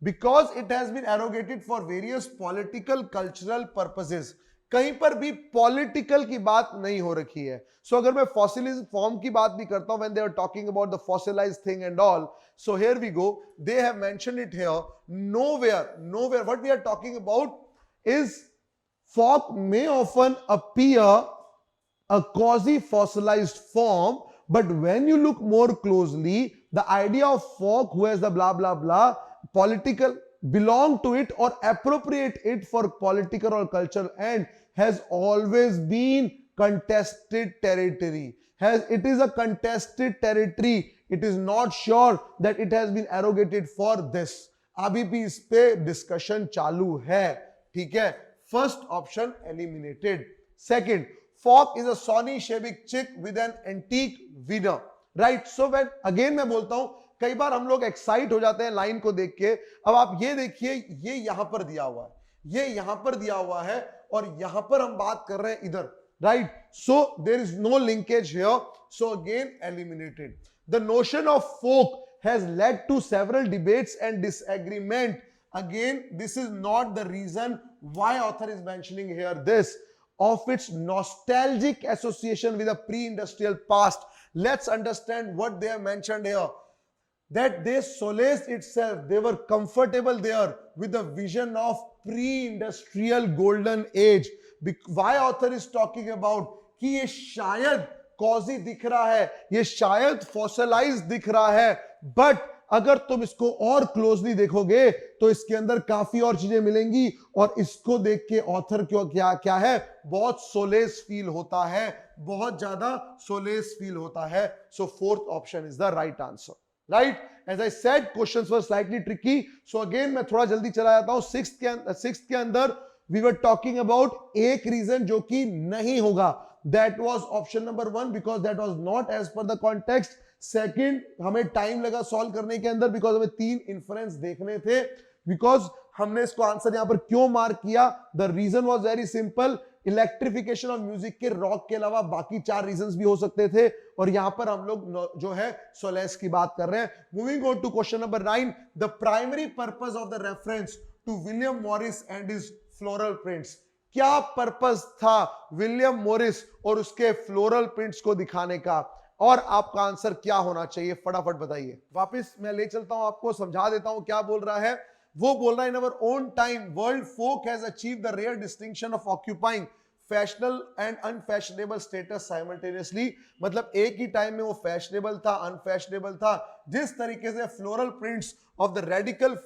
because it has been arrogated for various political cultural purposes. कहीं पर भी पॉलिटिकल की बात नहीं हो रखी है. सो अगर मैं फॉसिलाइज्ड फॉर्म की बात भी करता हूं when they are talking about the fossilized thing and all, so here we go, they have mentioned it here. Nowhere what we are talking about is folk may often appear a quasi fossilized form, but when you look more closely, the idea of folk who has the blah blah blah political belong to it or appropriate it for political or cultural end has always been contested territory. It is a contested territory. It is not sure that it has been arrogated for this. अभी भी इस पे discussion चालू है. ठीक है. First option eliminated. Second, folk is a sunny shabby chic with an antique veneer. Right. So when again मैं बोलता हूं, कई बार हम लोग एक्साइट हो जाते हैं लाइन को देख के. अब आप ये देखिए, ये यहां पर दिया हुआ है, ये यहां पर दिया हुआ है और यहां पर हम बात कर रहे हैं इधर. Right. So there is no linkage here. So again eliminated. The notion of folk has led to several debates and disagreement. Again, this is not the reason why author is mentioning here this of its nostalgic association with a pre-industrial past. Let's understand what they have mentioned here. That they solaced itself, they were comfortable there with the vision of pre-industrial golden age. Why author is talking about कि ये शायद कॉजी दिख रहा है, ये शायद fossilise दिख रहा है, बट अगर तुम इसको और क्लोजली देखोगे तो इसके अंदर काफी और चीजें मिलेंगी और इसको देख के ऑथर क्यों क्या है, बहुत सोलेस फील होता है, बहुत ज्यादा सोलेस फील होता है. So fourth option is the right answer. Right. As I said, questions were slightly tricky. So again मैं थोड़ा जल्दी चला जाता हूं. सिक्स्थ के अंदर वी वर टॉकिंग अबाउट एक रीजन जो कि नहीं होगा. That was option number 1 because that was not as per the context. Second, हमें टाइम लगा सॉल्व करने के अंदर बिकॉज हमें 3 इन्फ्रेंस देखने थे. बिकॉज हमने इसको आंसर यहां पर क्यों मार्क किया? The reason was very simple. Electrification of music के रॉक के अलावा बाकी 4 रीजंस भी हो सकते थे और यहां पर हम लोग जो है सोलेस की बात कर रहे हैं. Moving on to question number 9. The primary purpose of the reference to William Morris and his floral prints. क्या पर्पस था विलियम मॉरिस और उसके फ्लोरल प्रिंट्स को दिखाने का? और आपका आंसर क्या होना चाहिए? फटाफट बताइए. वापस मैं ले चलता हूं आपको, समझा देता हूं क्या बोल रहा है. वो बोल रहा है, in our own time world folk has achieved the rare distinction of occupying fashionable and unfashionable status simultaneously. मतलब एक ही टाइम में वो फैशनेबल था, अनफैशनेबल था. जिस तरीके से floral prints of the radical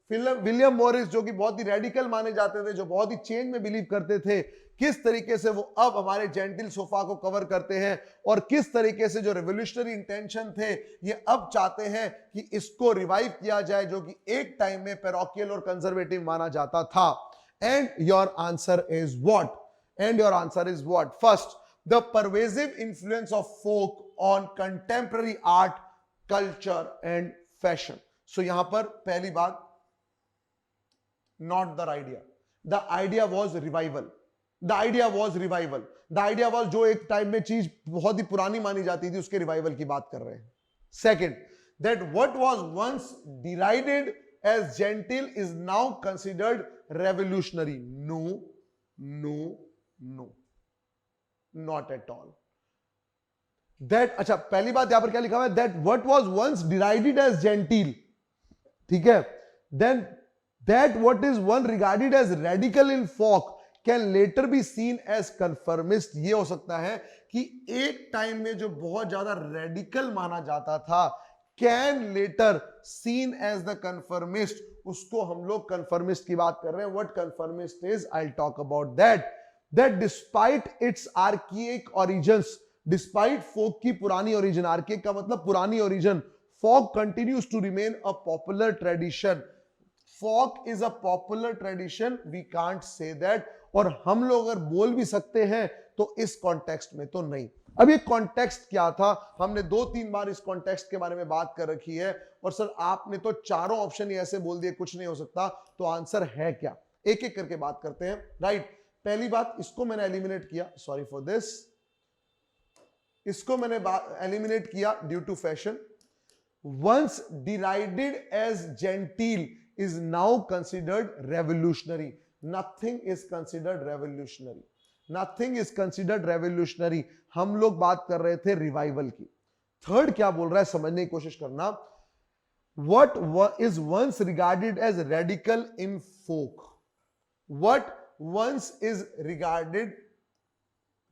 William Morris जो कि बहुत ही रेडिकल माने जाते थे, जो बहुत ही चेंज में बिलीव करते थे, किस तरीके से वो अब हमारे जेंटिल सोफा को कवर करते हैं और किस तरीके से जो रेवोल्यूशनरी इंटेंशन थे ये अब चाहते हैं कि इसको रिवाइव किया जाए, जो कि एक टाइम में पैरोकियल और कंजर्वेटिव माना जाता था. And your answer is what? And your answer is what? First, the pervasive influence of folk on contemporary art, culture and fashion. So यहां पर पहली बात, not the idea. The idea was revival. The idea was revival. The idea was जो एक time में चीज बहुत ही पुरानी मानी जाती थी उसके रिवाइवल की बात कर रहे हैं. Second, that what was once derided as gentile is now considered revolutionary. No, not at all. That अच्छा, पहली बात यहां पर क्या लिखा हुआ है? That what was once derided as gentile, ठीक है, then that what is one regarded as radical in folk can later be seen as conformist. ये हो सकता है कि एक टाइम में जो बहुत ज्यादा रेडिकल माना जाता था can later seen as the conformist, उसको हम लोग conformist की बात कर रहे हैं. What conformist is, I'll talk about that. that despite its archaic origins, despite folk की पुरानी origin, archaic का मतलब पुरानी origin, folk continues to remain a popular tradition. Folk is a popular tradition, we can't say that. और हम लोग अगर बोल भी सकते हैं तो इस कॉन्टेक्स्ट में तो नहीं. अब ये कॉन्टेक्स्ट क्या था, हमने 2-3 बार इस कॉन्टेक्स्ट के बारे में बात कर रखी है. और सर आपने तो चारों ऑप्शन ही ऐसे बोल दिए कुछ नहीं हो सकता, तो आंसर है क्या, एक एक करके बात करते हैं. राइट, पहली बात, इसको मैंने एलिमिनेट किया, सॉरी फॉर दिस, इसको मैंने एलिमिनेट किया due to fashion. Once derided as genteel is now considered revolutionary. Nothing is considered revolutionary. Nothing is considered revolutionary. हम लोग बात कर रहे थे रिवाइवल की. थर्ड क्या बोल रहा है समझने की कोशिश करना. What is once regarded as radical in folk? What once is regarded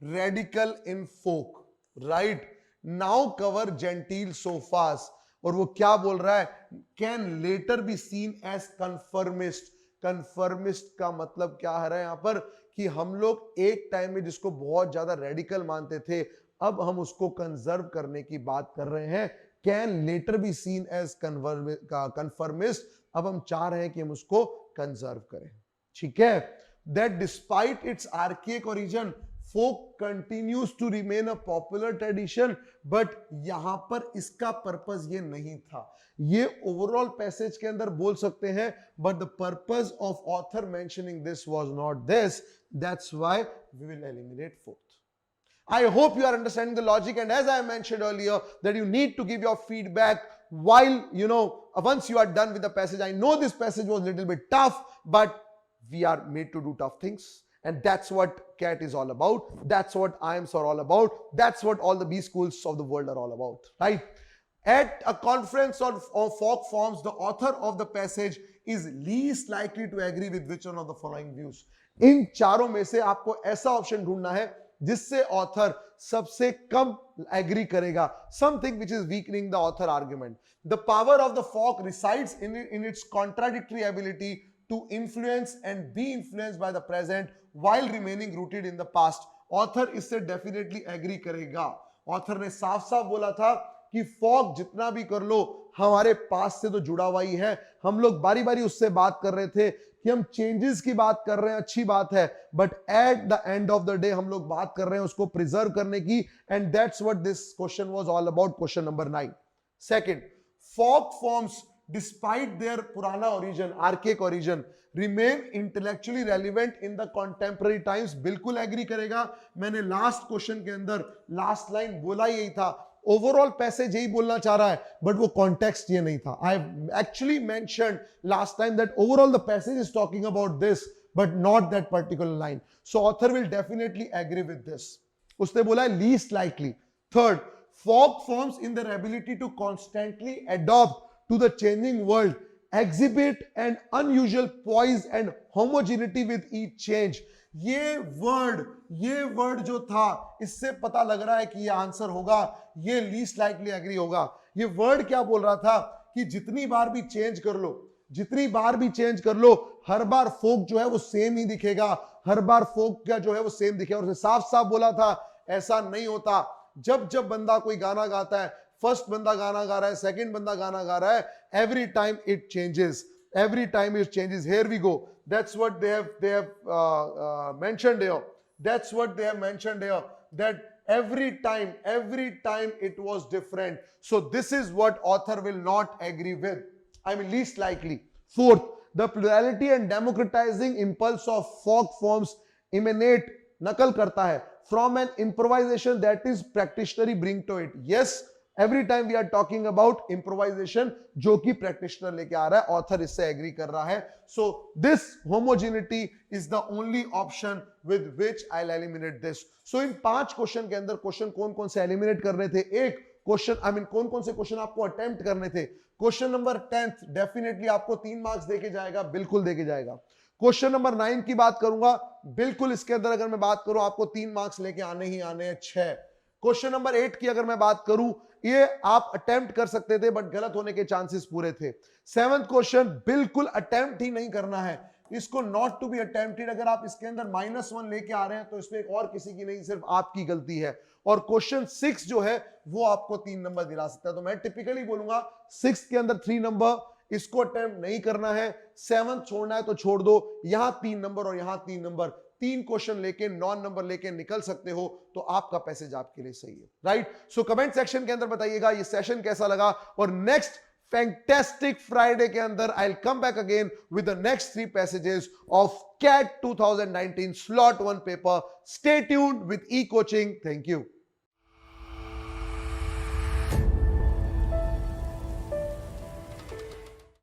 radical in folk, right? Now cover genteel sofas. और वो क्या बोल रहा है, can later be seen as conformist. Conformist का मतलब क्या है यहां पर, कि हम लोग एक टाइम में जिसको बहुत ज्यादा रेडिकल मानते थे, अब हम उसको कंजर्व करने की बात कर रहे हैं. Can later be seen as conformist, अब हम चाह रहे हैं कि हम उसको कंजर्व करें. ठीक है, that despite it's archaic origin, folk continues to remain a popular tradition. But यहां पर इसका पर्पस ये नहीं था. ये ओवरऑल पैसेज के अंदर बोल सकते हैं, but the purpose of author mentioning this was not this. That's why we will eliminate fourth. I hope you are understanding the logic, and as I mentioned earlier that you need to give your feedback while once you are done with the passage. I know this passage was a little bit tough, but we are made to do tough things. And that's what CAT is all about. That's what IIMs are all about. That's what all the B schools of the world are all about, right? At a conference of folk forms, the author of the passage is least likely to agree with which one of the following views. इन चारों में से आपको ऐसा option ढूंढना है जिससे author सबसे कम agree करेगा. Something which is weakening the author argument. The power of the folk resides in its contradictory ability to influence and be influenced by the present while remaining rooted in the past. Author इससे definitely agree करेगा. Author ने साफ साफ बोला था कि Fock जितना भी कर लो हमारे पास से तो जुड़ा हुआ ही है. हम लोग बारी बारी उससे बात कर रहे थे कि हम चेंजेस की बात कर रहे हैं, अच्छी बात है, but at the end of the day हम लोग बात कर रहे हैं उसको प्रिजर्व करने की. And that's what this question was all about. Question number 9. Second, folk forms despite their purana origin, archaic origin, remain intellectually relevant in the contemporary times. बिल्कुल एग्री करेगा. मैंने लास्ट क्वेश्चन के अंदर लास्ट लाइन बोला यही था. Overall passage यही बोलना चाह रहा है, बट वो कॉन्टेक्स्ट ये नहीं था. I actually mentioned last time that overall the passage is talking about this, but not that particular line. So author will definitely agree with this. उसने बोला है least likely. Third, folk forms in their ability to constantly adopt to the changing world exhibit an unusual poise and homogeneity with each change. ये word जो था इससे पता लग रहा है कि ये आंसर होगा, ये लीस्ट लाइकली एग्री होगा. ये वर्ड क्या बोल रहा था कि जितनी बार भी चेंज कर लो, जितनी बार भी चेंज कर लो, हर बार फोक जो है वो सेम ही दिखेगा, हर बार फोक क्या जो है वो सेम दिखेगा. और उसने साफ साफ बोला था ऐसा नहीं होता. जब जब बंदा कोई गाना गाता है, फर्स्ट बंदा गाना गा रहा है, सेकंड बंदा गाना गा रहा है, every time it changes, every time it changes. Here we go. That's what they have mentioned here. That's what they have mentioned here, that every time it was different. So this is what author will not agree with. I mean least likely. Fourth, the plurality and democratizing impulse of folk forms emanate, नकल करता है, from an improvisation that is practitioners bring to it. Yes, every time we are talking about improvisation जो कि practitioner लेके आ रहा है, author इससे agree कर रहा है. So this homogeneity is the only option with which I'll eliminate this. So in 5 question के अंदर क्वेश्चन कौन कौन से एलिमिनेट करने थे? एक क्वेश्चन कौन कौन से क्वेश्चन आपको अटेम्प्ट करने थे? क्वेश्चन नंबर 10 डेफिनेटली आपको 3 मार्क्स देके जाएगा, बिल्कुल देके जाएगा. क्वेश्चन नंबर 9 की बात करूंगा, बिल्कुल इसके अंदर अगर मैं बात करूं आपको 3 मार्क्स लेके आने ही आने हैं 6. क्वेश्चन नंबर 8 की अगर मैं बात करूं, ये आप अटेम्प्ट कर सकते थे बट गलत होने के चांसेस पूरे थे. 7th क्वेश्चन बिल्कुल अटेम्प्ट ही नहीं करना है, इसको नॉट टू बी अटेम्प्टेड, अगर आप इसके अंदर -1 लेके आ रहे हैं तो इसमें और किसी की नहीं, सिर्फ आपकी गलती है। और क्वेश्चन 6 जो है वो आपको 3 नंबर दिला सकता है। तो मैं टिपिकली बोलूंगा 6 के अंदर 3 नंबर, इसको अटेम्प्ट नहीं करना है। 7 छोड़ना है तो छोड़ दो, यहां 3 नंबर और यहां 3 नंबर, 3 क्वेश्चन लेके 9 नंबर लेके निकल सकते हो, तो आपका पैसेज आपके लिए सही है, राइट। सो कमेंट सेक्शन के अंदर बताइएगा ये सेशन कैसा लगा, और नेक्स्ट फैंटास्टिक फ्राइडे के अंदर I will come back again with the next 3 passages of CAT 2019 slot 1 पेपर। Stay tuned with E coaching. Thank you.